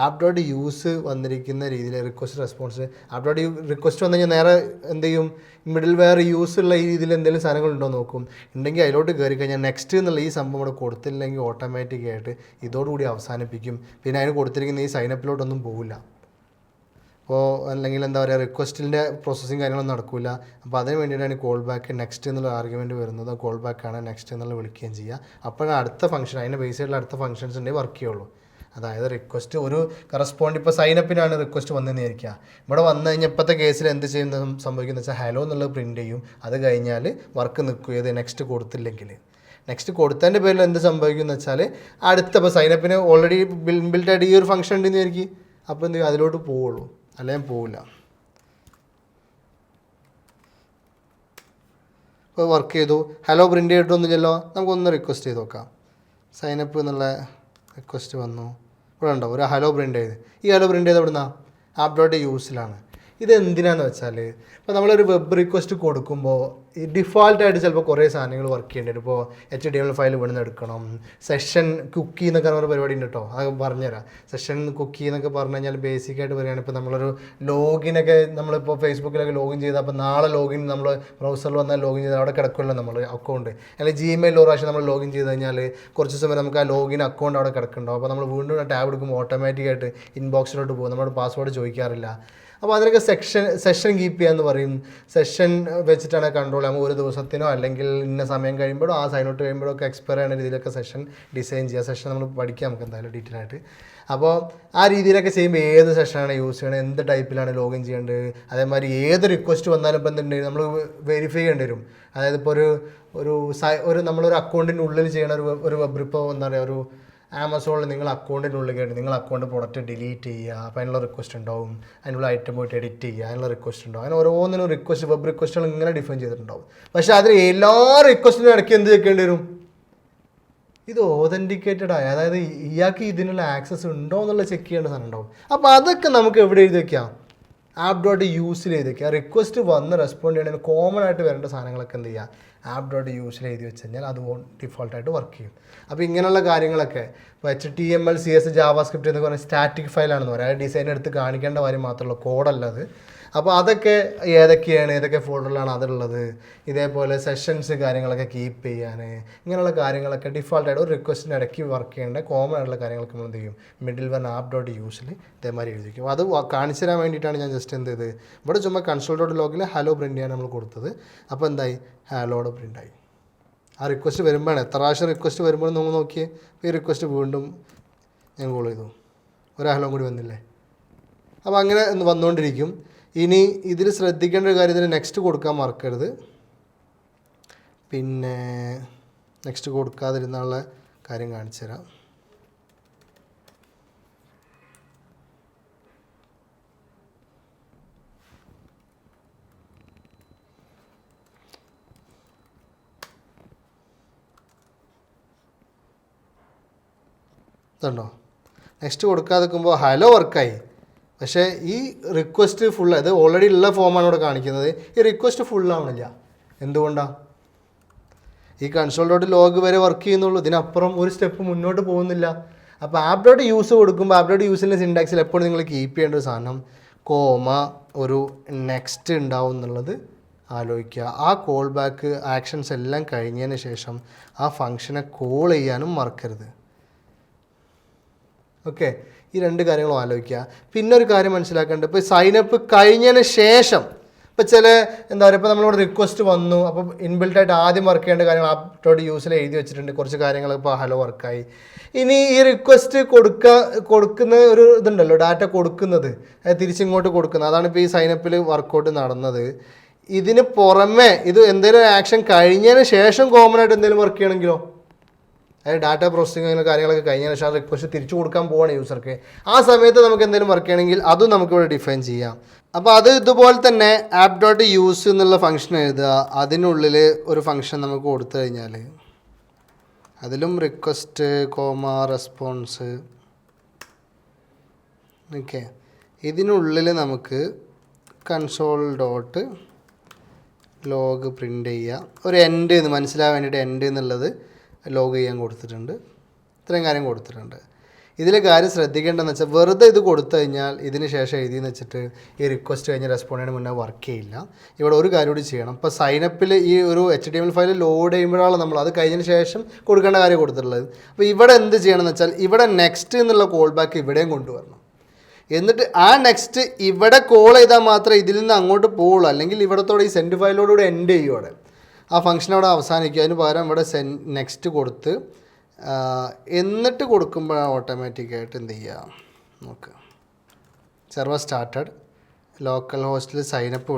ആപ്പ് ഡോട്ട് യൂസ് വന്നിരിക്കുന്ന രീതിയിൽ request response app dot request വന്നു കഴിഞ്ഞാൽ നേരെ എന്ത് ചെയ്യും, മിഡിൽ വെയർ യൂസ് ഉള്ള ഈ രീതിയിൽ എന്തെങ്കിലും സാധനങ്ങളുണ്ടോ നോക്കും. ഉണ്ടെങ്കിൽ അതിലോട്ട് കയറി കഴിഞ്ഞാൽ നെക്സ്റ്റ് എന്നുള്ള ഈ സംഭവം ഇവിടെ കൊടുത്തില്ലെങ്കിൽ ഓട്ടോമാറ്റിക്കായിട്ട് ഇതോടുകൂടി അവസാനിപ്പിക്കും. പിന്നെ അതിന് കൊടുത്തിരിക്കുന്ന ഈ സൈനപ്പിലോട്ടൊന്നും പോകില്ല. അപ്പോൾ അല്ലെങ്കിൽ എന്താ പറയുക, റിക്വസ്റ്റിൻ്റെ പ്രോസസ്സിങ് കാര്യങ്ങളൊന്നും നടക്കില്ല. അപ്പോൾ അതിന് വേണ്ടിയിട്ടാണ് കോൾ ബാക്ക് നെക്സ്റ്റ് എന്നുള്ള ആർഗ്യുമെൻറ്റ് വരുന്നത്. കോൾ ബാക്കാണ് നെക്സ്റ്റ് എന്നുള്ള വിളിക്കുകയും ചെയ്യുക. അപ്പോഴാണ് അടുത്ത ഫംഗ്ഷൻ, അതിൻ്റെ ബേസ് ആയിട്ടുള്ള അടുത്ത ഫംഗ്ഷൻസ് ഉണ്ടെങ്കിൽ വർക്ക് ചെയ്യുള്ളൂ. അതായത് റിക്വസ്റ്റ് ഒരു കറസ്പോണ്ട് ഇപ്പോൾ സൈനപ്പിനാണ് റിക്വസ്റ്റ് വന്നതെന്ന് വിചാരിക്കുക. ഇവിടെ വന്നു കഴിഞ്ഞാൽ ഇപ്പോഴത്തെ കേസിൽ എന്ത് ചെയ്യുന്നത് സംഭവിക്കുന്നത് വെച്ചാൽ ഹലോ എന്നുള്ളത് പ്രിൻറ്റ് ചെയ്യും. അത് കഴിഞ്ഞാൽ വർക്ക് നിൽക്കും. ഏത് നെക്സ്റ്റ് കൊടുത്തില്ലെങ്കിൽ. നെക്സ്റ്റ് കൊടുത്തതിൻ്റെ പേരിൽ എന്ത് സംഭവിക്കുമെന്ന് വെച്ചാൽ അടുത്ത ഇപ്പോൾ സൈനപ്പിന് ഓൾറെഡി ബിൽഡായിട്ട് ഈ ഒരു ഫംഗ്ഷൻ ഉണ്ടെന്ന് വിചാരിക്കും. അപ്പോൾ എന്ത് ചെയ്യും, അതിലോട്ട് പോവുള്ളൂ, അല്ലെങ്കിൽ പോവില്ല. ഇപ്പോൾ വർക്ക് ചെയ്തു, ഹലോ പ്രിൻ്റ് ചെയ്തിട്ടൊന്നുമില്ലല്ലോ, നമുക്കൊന്ന് റിക്വസ്റ്റ് ചെയ്ത് നോക്കാം. സൈനപ്പ് എന്നുള്ള റിക്വസ്റ്റ് വന്നു. ഇവിടെ ഉണ്ടോ ഒരു ഹലോ പ്രിൻ്റ് ചെയ്ത്. ഈ ഹലോ പ്രിൻ്റ് ചെയ്ത് എവിടുന്നാ, ആപ്പ് ഡോട്ട് യൂസിലാണ്. ഇതെന്തിനാന്ന് വെച്ചാൽ ഇപ്പോൾ നമ്മളൊരു വെബ് റിക്വസ്റ്റ് കൊടുക്കുമ്പോൾ ഈ ഡിഫോൾട്ടായിട്ട് ചിലപ്പോൾ കുറേ സാധനങ്ങൾ വർക്ക് ചെയ്യേണ്ടി വരും. ഇപ്പോൾ HTML ഫയൽ ഇവിടെ നിന്ന് എടുക്കണം, സെഷൻ കുക്കി എന്നൊക്കെ പറഞ്ഞ പരിപാടി ഉണ്ട് കേട്ടോ, അത് പറഞ്ഞുതരാം. സെഷൻ കുക്കി എന്നൊക്കെ പറഞ്ഞു കഴിഞ്ഞാൽ ബേസിക്കായിട്ട് പറയുകയാണ്, ഇപ്പോൾ നമ്മളൊരു ലോഗിനൊക്കെ നമ്മളിപ്പോൾ ഫേസ്ബുക്കിലൊക്കെ ലോഗിൻ ചെയ്താൽ അപ്പോൾ നാളെ ലോഗിൻ നമ്മൾ ബ്രൗസറിൽ വന്നാൽ ലോഗിൻ ചെയ്താൽ അവിടെ കിടക്കുമല്ലോ നമ്മൾ അക്കൗണ്ട്. അല്ലെങ്കിൽ Gmail ഒരു പ്രാവശ്യം നമ്മൾ ലോഗിൻ ചെയ്ത് കഴിഞ്ഞാൽ കുറച്ച് സമയം നമുക്ക് ആ ലോഗിൻ അക്കൗണ്ട് അവിടെ കിടക്കുന്നുണ്ടാവും. അപ്പോൾ നമ്മൾ വീണ്ടും ടാബ് എടുക്കുമ്പോൾ ഓട്ടോമാറ്റിക്കായിട്ട് ഇൻബോക്സിലോട്ട് പോകും, നമ്മുടെ പാസ്വേഡ് ചോദിക്കാറില്ല. അപ്പോൾ അതിനൊക്കെ സെഷൻ കീപ്പ് ചെയ്യാന്ന് പറയും. സെഷൻ വെച്ചിട്ടാണ് കൺട്രോൾ ചെയ്യുമ്പോൾ ഒരു ദിവസത്തിനോ അല്ലെങ്കിൽ ഇന്ന സമയം കഴിയുമ്പോഴോ ആ സൈൻ ഔട്ട് കഴിയുമ്പോഴോ ഒക്കെ എക്സ്പയർ ചെയ്യുന്ന രീതിയിലൊക്കെ സെഷൻ ഡിസൈൻ ചെയ്യുക. സെഷൻ നമ്മൾ പഠിക്കാം നമുക്ക് എന്തായാലും ഡീറ്റെയിൽ ആയിട്ട്. അപ്പോൾ ആ രീതിയിലൊക്കെ ചെയ്യുമ്പോൾ ഏത് സെഷനാണ് യൂസ് ചെയ്യണത്, എന്ത് ടൈപ്പിലാണ് ലോഗിൻ ചെയ്യേണ്ടത്, അതേമാതിരി ഏത് റിക്വസ്റ്റ് വന്നാലും ഇപ്പം എന്തുണ്ട് നമ്മൾ വെരിഫൈ ചെയ്യേണ്ടി വരും. അതായത് ഇപ്പോൾ ഒരു നമ്മളൊരു അക്കൗണ്ടിൻ്റെ ഉള്ളിൽ ചെയ്യണ ഒരു വെബ്, ഇപ്പോൾ എന്താ പറയുക, ഒരു ആമസോണിൽ നിങ്ങൾ അക്കൗണ്ടിൻ്റെ ഉള്ളിൽ കയറി നിങ്ങൾ അക്കൗണ്ട് പ്രൊഡക്റ്റ് ഡിലീറ്റ് ചെയ്യുക, അപ്പോൾ അതിനുള്ള റിക്വസ്റ്റ് ഉണ്ടാവും. അതിനുള്ള ഐറ്റം പോയിട്ട് എഡിറ്റ് ചെയ്യുക, അതിനുള്ള റിക്വസ്റ്റ് ഉണ്ടാവും. അങ്ങനെ ഓരോന്നിനും റിക്വസ്റ്റ്, വെബ് റിക്വസ്റ്റുകൾ ഇങ്ങനെ ഡിഫൈൻ ചെയ്തിട്ടുണ്ടാവും. പക്ഷേ അതിൽ എല്ലാ റിക്വസ്റ്റിനും ഇടയ്ക്ക് എന്ത് ചെയ്യേണ്ടി വരും, ഇത് ഓതൻറ്റിക്കേറ്റഡ് ആയ, അതായത് ഇയാൾക്ക് ഇതിനുള്ള ആക്സസ് ഉണ്ടോ എന്നുള്ള ചെക്ക് ചെയ്യേണ്ട സാധനം ഉണ്ടാവും. അപ്പോൾ അതൊക്കെ നമുക്ക് എവിടെ എഴുതി വയ്ക്കാം, ആപ്പ് ഡോട്ട് യൂസിൽ എഴുതി വയ്ക്കുക. റിക്വസ്റ്റ് വന്ന് റെസ്പോണ്ട് ചെയ്യണമെങ്കിൽ കോമൺ ആയിട്ട് വരേണ്ട സാധനങ്ങളൊക്കെ എന്ത് ചെയ്യുക, ആപ്പ് ഡോട്ട് യൂസിൽ എഴുതി വെച്ച് കഴിഞ്ഞാൽ അത് ഡിഫോൾട്ടായിട്ട് വർക്ക് ചെയ്യും. അപ്പോൾ ഇങ്ങനെയുള്ള കാര്യങ്ങളൊക്കെ ഇപ്പോൾ HTML CSS JavaScript എന്നൊക്കെ പറഞ്ഞാൽ സ്റ്റാറ്റിക് ഫയലാണെന്ന് പറയാം. ഡിസൈൻ എടുത്ത് കാണിക്കേണ്ട കാര്യം മാത്രമല്ല, കോഡല്ല അത്. അപ്പോൾ അതൊക്കെ ഏതൊക്കെയാണ്, ഏതൊക്കെ ഫോൾഡറിലാണ് അതുള്ളത്, ഇതേപോലെ സെഷൻസ് കാര്യങ്ങളൊക്കെ കീപ്പ് ചെയ്യാൻ, ഇങ്ങനെയുള്ള കാര്യങ്ങളൊക്കെ ഡിഫോൾട്ടായിട്ട് ഒരു റിക്വസ്റ്റിന് ഇടയ്ക്ക് വർക്ക് ചെയ്യേണ്ട കോമൺ ആയിട്ടുള്ള കാര്യങ്ങളൊക്കെ നമ്മൾ എന്ത് ചെയ്യും, മിഡിൽ വൺ ആപ്പ് ഡോട്ട് യൂസിൽ ഇതേമാതിരി എഴുതിക്കും. അത് കാണിച്ചു തരാൻ വേണ്ടിയിട്ടാണ് ഞാൻ ജസ്റ്റ് എന്ത് ചെയ്ത് ഇവിടെ ചുമ്മാ കൺസോൾ ഡോട്ട് ലോഗിൽ ഹലോ പ്രിൻ്റ് ചെയ്യാൻ നമ്മൾ കൊടുത്തത്. അപ്പോൾ എന്തായി, ഹലോടെ പ്രിൻ്റായി. ആ റിക്വസ്റ്റ് വരുമ്പോഴാണ്, എത്ര പ്രാവശ്യം റിക്വസ്റ്റ് വരുമ്പോഴും നമ്മൾ നോക്കിയേ, ഈ റിക്വസ്റ്റ് വീണ്ടും ഞാൻ കോൾ ചെയ്തു, ഒരു ഹലോ കൂടി വന്നില്ലേ. അപ്പോൾ അങ്ങനെ വന്നുകൊണ്ടിരിക്കും. ഇനി ഇതിൽ ശ്രദ്ധിക്കേണ്ട ഒരു കാര്യം, ഇതിന് നെക്സ്റ്റ് കൊടുക്കാൻ മറക്കരുത്. പിന്നെ നെക്സ്റ്റ് കൊടുക്കാതിരുന്നുള്ള കാര്യം കാണിച്ചു തരാം. ഇതുണ്ടോ, നെക്സ്റ്റ് കൊടുക്കാതെ നിൽക്കുമ്പോൾ ഹലോ വർക്കായി. പക്ഷേ ഈ റിക്വസ്റ്റ് ഫുൾ, അത് ഓൾറെഡി ഉള്ള ഫോമാണ് ഇവിടെ കാണിക്കുന്നത്. ഈ റിക്വസ്റ്റ് ഫുള്ളാവണില്ല. എന്തുകൊണ്ടാണ്? ഈ കൺസോൾ ഡോട്ട് ലോഗ് വരെ വർക്ക് ചെയ്യുന്നുള്ളൂ, ഇതിനപ്പുറം ഒരു സ്റ്റെപ്പ് മുന്നോട്ട് പോകുന്നില്ല. അപ്പോൾ ആപ്പ് ഡോട്ട് യൂസ് കൊടുക്കുമ്പോൾ ആപ്പ് ഡോട്ട് യൂസിൻ്റെ സിൻടാക്സിൽ എപ്പോഴും നിങ്ങൾ കീപ്പ് ചെയ്യേണ്ട ഒരു സാധനം കോമ ഒരു നെക്സ്റ്റ് ഉണ്ടാവും എന്നുള്ളത് ആലോചിക്കുക. ആ കോൾ ബാക്ക് ആക്ഷൻസ് എല്ലാം കഴിഞ്ഞതിന് ശേഷം ആ ഫംഗ്ഷനെ കോൾ ചെയ്യാനും മറക്കരുത്. ഓക്കെ, ഈ രണ്ട് കാര്യങ്ങളും ആലോചിക്കുക. പിന്നെ ഒരു കാര്യം മനസ്സിലാക്കേണ്ടത്, ഇപ്പോൾ സൈനപ്പ് കഴിഞ്ഞതിന് ശേഷം ഇപ്പോൾ ചില എന്താ പറയുക, ഇപ്പോൾ നമ്മളിവിടെ റിക്വസ്റ്റ് വന്നു, അപ്പോൾ ഇൻബിൽട്ടായിട്ട് ആദ്യം വർക്ക് ചെയ്യേണ്ട കാര്യങ്ങൾ ആപ്പ് ഡോട്ട് യൂസിൽ എഴുതി വെച്ചിട്ടുണ്ട്. കുറച്ച് കാര്യങ്ങൾ ഇപ്പോൾ ഹലോ വർക്കായി. ഇനി ഈ റിക്വസ്റ്റ് കൊടുക്കുന്ന ഒരു ഇതുണ്ടല്ലോ, ഡാറ്റ കൊടുക്കുന്നത്, അത് തിരിച്ചിങ്ങോട്ട് കൊടുക്കുന്നത്, അതാണ് ഇപ്പോൾ ഈ സൈനപ്പിൽ വർക്കൗട്ട് നടന്നത്. ഇതിന് പുറമെ ഇത് എന്തെങ്കിലും ആക്ഷൻ കഴിഞ്ഞതിന് ശേഷം കോമൺ ആയിട്ട് എന്തെങ്കിലും വർക്ക് ചെയ്യണമെങ്കിലോ, അതായത് ഡാറ്റ പ്രോസസ്സിങ് അങ്ങനെ കാര്യങ്ങളൊക്കെ കഴിഞ്ഞതിന് ശേഷം റിക്വസ്റ്റ് തിരിച്ചു കൊടുക്കാൻ പോവാണ് യൂസർക്ക്. ആ സമയത്ത് നമുക്ക് എന്തെങ്കിലും വർക്ക് ചെയ്യണമെങ്കിൽ അതും നമുക്കിവിടെ ഡിഫൈൻ ചെയ്യാം. അപ്പോൾ അത് ഇതുപോലെ തന്നെ ആപ്പ് ഡോട്ട് യൂസ് എന്നുള്ള ഫംഗ്ഷൻ എഴുതുക. അതിനുള്ളിൽ ഒരു ഫംഗ്ഷൻ നമുക്ക് കൊടുത്തു കഴിഞ്ഞാൽ അതിലും റിക്വസ്റ്റ് കോമ റെസ്പോൺസ്, ഓക്കെ, ഇതിനുള്ളിൽ നമുക്ക് കൺസോൾ ഡോട്ട് ലോഗ് പ്രിൻ്റ് ചെയ്യുക. ഒരു എൻഡ് എന്ന് മനസ്സിലാവാൻ വേണ്ടിയിട്ട് എൻഡ് എന്നുള്ളത് ലോഗ് ചെയ്യാൻ കൊടുത്തിട്ടുണ്ട്. ഇത്രയും കാര്യം കൊടുത്തിട്ടുണ്ട്. ഇതിൽ കാര്യം ശ്രദ്ധിക്കേണ്ടതെന്ന് വെച്ചാൽ വെറുതെ ഇത് കൊടുത്തു കഴിഞ്ഞാൽ ഇതിന് ശേഷം എഴുതിയെന്ന് വെച്ചിട്ട് ഈ റിക്വസ്റ്റ് കഴിഞ്ഞ് റെസ്പോണ്ട് ചെയ്യുന്ന മുന്നേ വർക്ക് ചെയ്യില്ല. ഇവിടെ ഒരു കാര്യം കൂടി ചെയ്യണം. ഇപ്പോൾ സൈനപ്പിൽ ഈ ഒരു HTML ഫയൽ ലോഡ് ചെയ്യുമ്പോഴാണ് നമ്മൾ അത് കഴിഞ്ഞതിന് ശേഷം കൊടുക്കേണ്ട കാര്യം കൊടുത്തിട്ടുള്ളത്. അപ്പോൾ ഇവിടെ എന്ത് ചെയ്യണമെന്ന് വെച്ചാൽ ഇവിടെ നെക്സ്റ്റ് എന്നുള്ള കോൾ ബാക്ക് ഇവിടെയും കൊണ്ടുവരണം. എന്നിട്ട് ആ നെക്സ്റ്റ് ഇവിടെ കോൾ ചെയ്താൽ മാത്രമേ ഇതിൽ നിന്ന് അങ്ങോട്ട് പോവുള്ളൂ. അല്ലെങ്കിൽ ഇവിടത്തോടെ ഈ സെൻഡ് ഫയലോടുകൂടി എൻഡ് ചെയ്യും. അവിടെ ആ ഫംഗ്ഷൻ അവിടെ അവസാനിക്കുക. അതിന് പകരം ഇവിടെ നെക്സ്റ്റ് കൊടുത്ത് എന്നിട്ട് കൊടുക്കുമ്പോഴാണ് ഓട്ടോമാറ്റിക്കായിട്ട് എന്ത് ചെയ്യുക നോക്കുക. സെർവർ സ്റ്റാർട്ടഡ്, ലോക്കൽ ഹോസ്റ്റിൽ സൈനപ്പ്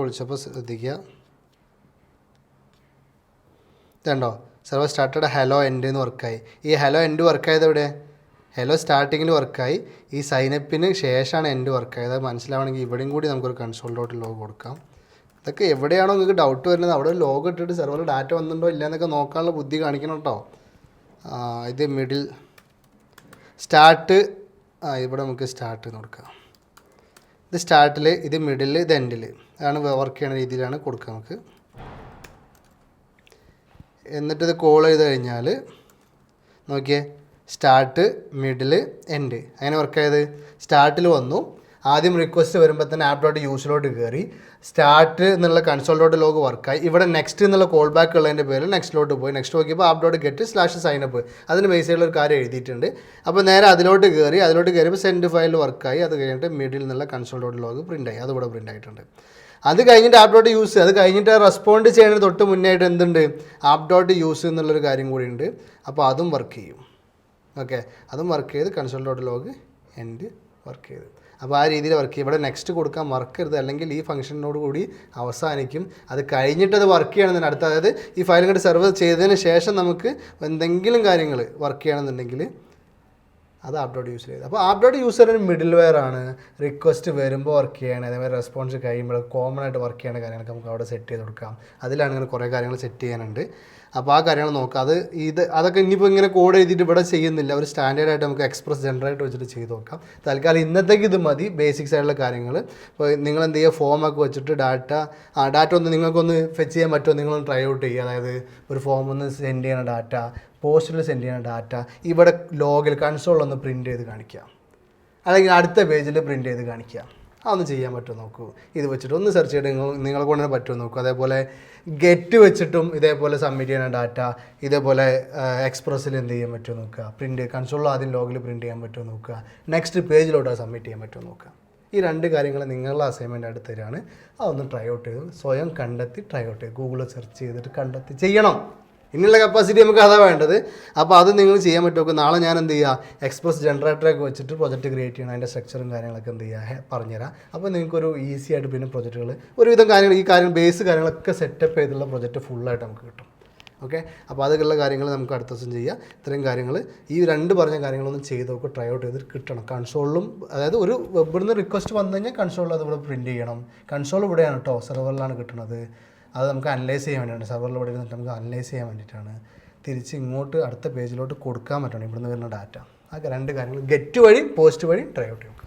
വിളിച്ചപ്പോൾ ശ്രദ്ധിക്കുക, ഇതുണ്ടോ സെർവർ സ്റ്റാർട്ടഡ് ഹലോ എൻഡ് എന്ന് വർക്കായി. ഈ ഹലോ എൻഡ് വർക്കായത് എവിടെ? ഹലോ സ്റ്റാർട്ടിങ്ങിൽ വർക്കായി, ഈ സൈനപ്പിന് ശേഷമാണ് എൻഡ് വർക്കായത്. അത് മനസ്സിലാവണമെങ്കിൽ ഇവിടെയും കൂടി നമുക്കൊരു കൺസോൾ ഡോട്ട് ലോഗ് കൊടുക്കാം. ഇതൊക്കെ എവിടെയാണോ നിങ്ങൾക്ക് ഡൗട്ട് വരുന്നത് അവിടെ ലോഗ് ഇട്ടിട്ട് സെർവറിൽ ഡാറ്റ വന്നിട്ടുണ്ടോ ഇല്ല എന്നൊക്കെ നോക്കാനുള്ള ബുദ്ധി കാണിക്കണം കേട്ടോ. ഇത് മിഡിൽ സ്റ്റാർട്ട്, ഇവിടെ നമുക്ക് സ്റ്റാർട്ട് എന്ന് കൊടുക്കാം. ഇത് സ്റ്റാർട്ടിൽ, ഇത് മിഡിൽ, ഇത് എൻഡിൽ അതാണ് വർക്ക് ചെയ്യുന്ന രീതിയിലാണ് കൊടുക്കുക നമുക്ക്. എന്നിട്ടിത് കോൾ ചെയ്ത് കഴിഞ്ഞാൽ നോക്കിയേ, സ്റ്റാർട്ട്, മിഡിൽ, എൻഡ് അങ്ങനെ വർക്കായത്. സ്റ്റാർട്ടിൽ വന്നു, ആദ്യം റിക്വസ്റ്റ് വരുമ്പോൾ തന്നെ ആപ്പ് ഡോട്ട് യൂസിലോട്ട് കയറി സ്റ്റാർട്ട് എന്നുള്ള കൺസോൾ ഡോട്ട് ലോഗ് വർക്കായി. ഇവിടെ നെക്സ്റ്റ് എന്നുള്ള കോൾ ബാക്ക് ഉള്ളതിൻ്റെ പേരിൽ നെക്സ്റ്റിലോട്ട് പോയി. നെക്സ്റ്റ് നോക്കിയപ്പോൾ ആപ്പ് ഡോട്ട് ഗെറ്റ് /സൈനപ്പ് അതിന് ബേസ് ചെയ്തുള്ള ഒരു കാര്യം എഴുതിയിട്ടുണ്ട്. അപ്പോൾ നേരെ അതിലോട്ട് കയറിയപ്പോൾ സെൻഡ് ഫയൽ വർക്കായി. അത് കഴിഞ്ഞിട്ട് മിഡിൽ എന്നുള്ള കൺസോൾ ഡോട്ട് ലോഗ് പ്രിൻ്റ് ആയി. അതിവിടെ പ്രിൻ്റ് ആയിട്ടുണ്ട്. അത് കഴിഞ്ഞിട്ട് ആപ്പ് ഡോട്ട് യൂസ്, അത് കഴിഞ്ഞിട്ട് റെസ്പോണ്ട് ചെയ്യുന്നതിന് തൊട്ട് മുന്നേ ആയിട്ട് എന്തുണ്ട്, ആപ്പ് ഡോട്ട് യൂസ് എന്നുള്ളൊരു കാര്യം കൂടി ഉണ്ട്. അപ്പോൾ അതും വർക്ക് ചെയ്യും. ഓക്കെ, അതും വർക്ക് ചെയ്ത് console dot log end work ചെയ്ത്. അപ്പോൾ ആ രീതിയിൽ വർക്ക് ചെയ്യും. ഇവിടെ നെക്സ്റ്റ് കൊടുക്കാൻ മറക്കരുത്, അല്ലെങ്കിൽ ഈ ഫംഗ്ഷനോട് കൂടി അവസാനിക്കും. അത് കഴിഞ്ഞിട്ട് അത് വർക്ക് ചെയ്യണമെന്നുണ്ട് അടുത്ത, അതായത് ഈ ഫയൽ ഇങ്ങോട്ട് സെർവ് ചെയ്തതിന് ശേഷം നമുക്ക് എന്തെങ്കിലും കാര്യങ്ങൾ വർക്ക് ചെയ്യണമെന്നുണ്ടെങ്കിൽ അത് ആപ്പ് ഡോട്ട് യൂസ് ചെയ്ത്. അപ്പോൾ ആപ്പ് ഡോട്ട് യൂസർ ഒരു മിഡിൽ വെയർ ആണ്. റിക്വസ്റ്റ് വരുമ്പോൾ വർക്ക് ചെയ്യണം, അതേപോലെ റെസ്പോൺസ് കഴിയുമ്പോൾ കോമൺ ആയിട്ട് വർക്ക് ചെയ്യേണ്ട കാര്യങ്ങളൊക്കെ നമുക്ക് അവിടെ സെറ്റ് ചെയ്ത് കൊടുക്കാം. അതിലാണ് ഇങ്ങനെ കുറേ കാര്യങ്ങൾ സെറ്റ് ചെയ്യാനുണ്ട്. അപ്പോൾ ആ കാര്യങ്ങൾ നോക്കാം. അതൊക്കെ ഇനിയിപ്പോൾ ഇങ്ങനെ കോഡ് എഴുതിയിട്ട് ഇവിടെ ചെയ്യുന്നില്ല. ഒരു സ്റ്റാൻഡേർഡായിട്ട് നമുക്ക് എക്സ്പ്രസ് ജനറേറ്റ് വെച്ചിട്ട് ചെയ്ത് നോക്കാം. തൽക്കാലം ഇന്നത്തേക്ക് ഇത് മതി, ബേസിക്സ് ആയിട്ടുള്ള കാര്യങ്ങൾ. ഇപ്പോൾ നിങ്ങൾ എന്ത് ചെയ്യുക, ഫോമൊക്കെ വെച്ചിട്ട് ഡാറ്റ ഒന്ന് നിങ്ങൾക്കൊന്ന് ഫെച്ച് ചെയ്യാൻ പറ്റുമോ നിങ്ങളൊന്ന് ട്രൈ ഔട്ട് ചെയ്യുക. അതായത് ഒരു ഫോം ഒന്ന് സെൻഡ് ചെയ്യണ ഡാറ്റ, പോസ്റ്റിൽ സെൻഡ് ചെയ്യണ ഡാറ്റ ഇവിടെ ലോഗിൽ കൺസോളൊന്ന് പ്രിൻറ്റ് ചെയ്ത് കാണിക്കുക, അല്ലെങ്കിൽ അടുത്ത പേജിൽ പ്രിൻറ്റ് ചെയ്ത് കാണിക്കുക. അതൊന്ന് ചെയ്യാൻ പറ്റുമോ നോക്കൂ. ഇത് വെച്ചിട്ട് ഒന്ന് സെർച്ച് ചെയ്തിട്ട് നിങ്ങളെ കൊണ്ട് തന്നെ പറ്റുമോ നോക്കൂ. അതേപോലെ ഗെറ്റ് വെച്ചിട്ടും ഇതേപോലെ സബ്മിറ്റ് ചെയ്യുന്ന ഡാറ്റ ഇതേപോലെ എക്സ്പ്രസ്സിൽ എന്ത് ചെയ്യാൻ പറ്റുമോ നോക്കുക. പ്രിൻറ്റ് കൺസോളിൽ ആദ്യം ലോഗിൽ പ്രിൻറ്റ് ചെയ്യാൻ പറ്റുമോ നോക്കുക. നെക്സ്റ്റ് പേജിലോട്ട് സബ്മിറ്റ് ചെയ്യാൻ പറ്റുമോ നോക്കുക. ഈ രണ്ട് കാര്യങ്ങൾ നിങ്ങളുടെ അസൈൻമെൻ്റ് ആയിട്ട് തരാണ്. അതൊന്ന് ട്രൈ ഔട്ട് ചെയ്ത് സ്വയം കണ്ടെത്തി ട്രൈ ഔട്ട് ചെയ്ത് ഗൂഗിളിൽ സെർച്ച് ചെയ്തിട്ട് കണ്ടെത്തി ചെയ്യണം. ഇനിയുള്ള കപ്പാസിറ്റി നമുക്ക് അതാണ് വേണ്ടത്. അപ്പോൾ അത് നിങ്ങൾ ചെയ്യാൻ പറ്റുമോ. നാളെ ഞാൻ എന്ത് ചെയ്യുക, എക്സ്പ്രസ് ജനറേറ്ററൊക്കെ വെച്ചിട്ട് പ്രൊജക്റ്റ് ക്രിയേറ്റ് ചെയ്യണം. അതിൻ്റെ സ്ട്രക്ചറും കാര്യങ്ങളൊക്കെ എന്ത് ചെയ്യുക പറഞ്ഞുതരാം. അപ്പോൾ നിങ്ങൾക്കൊരു ഈസി ആയിട്ട് പിന്നെ പ്രൊജക്റ്റുകൾ ഒരുവിധം കാര്യങ്ങൾ ഈ കാര്യം ബേസ് കാര്യങ്ങളൊക്കെ സെറ്റപ്പ് ചെയ്തുള്ള പ്രൊജക്റ്റ് ഫുള്ളായിട്ട് നമുക്ക് കിട്ടും. ഓക്കെ, അപ്പോൾ അതുള്ള കാര്യങ്ങൾ നമുക്ക് അടുത്ത ദിവസം ചെയ്യാം. ഇത്രയും കാര്യങ്ങൾ ഈ രണ്ട് പറഞ്ഞ കാര്യങ്ങളൊന്നും ചെയ്ത് നോക്കുക, ട്രൈ ഔട്ട് ചെയ്ത് കിട്ടണം. കൺസോളിലും അതായത് ഒരു വെബിൽ നിന്ന് റിക്വസ്റ്റ് വന്നു കഴിഞ്ഞാൽ കൺസോളിൽ അത് ഇവിടെ പ്രിൻറ്റ് ചെയ്യണം. കൺസോൾ ഇവിടെയാണ് കേട്ടോ, സെർവറിലാണ് കിട്ടുന്നത്. അത് നമുക്ക് അനലൈസ് ചെയ്യാൻ വേണ്ടിയിട്ടാണ്. സെർവറിൽ ഇവിടെ ഇരുന്നിട്ട് നമുക്ക് അനലൈസ് ചെയ്യാൻ വേണ്ടിയിട്ടാണ്. തിരിച്ച് ഇങ്ങോട്ട് അടുത്ത പേജിലോട്ട് കൊടുക്കാൻ പറ്റണം ഇവിടുന്ന് വരുന്ന ഡാറ്റ. ആ രണ്ട് കാര്യങ്ങൾ ഗെറ്റ് വഴി പോസ്റ്റ് വഴി ട്രൈ ഔട്ട് ചെയ്യും.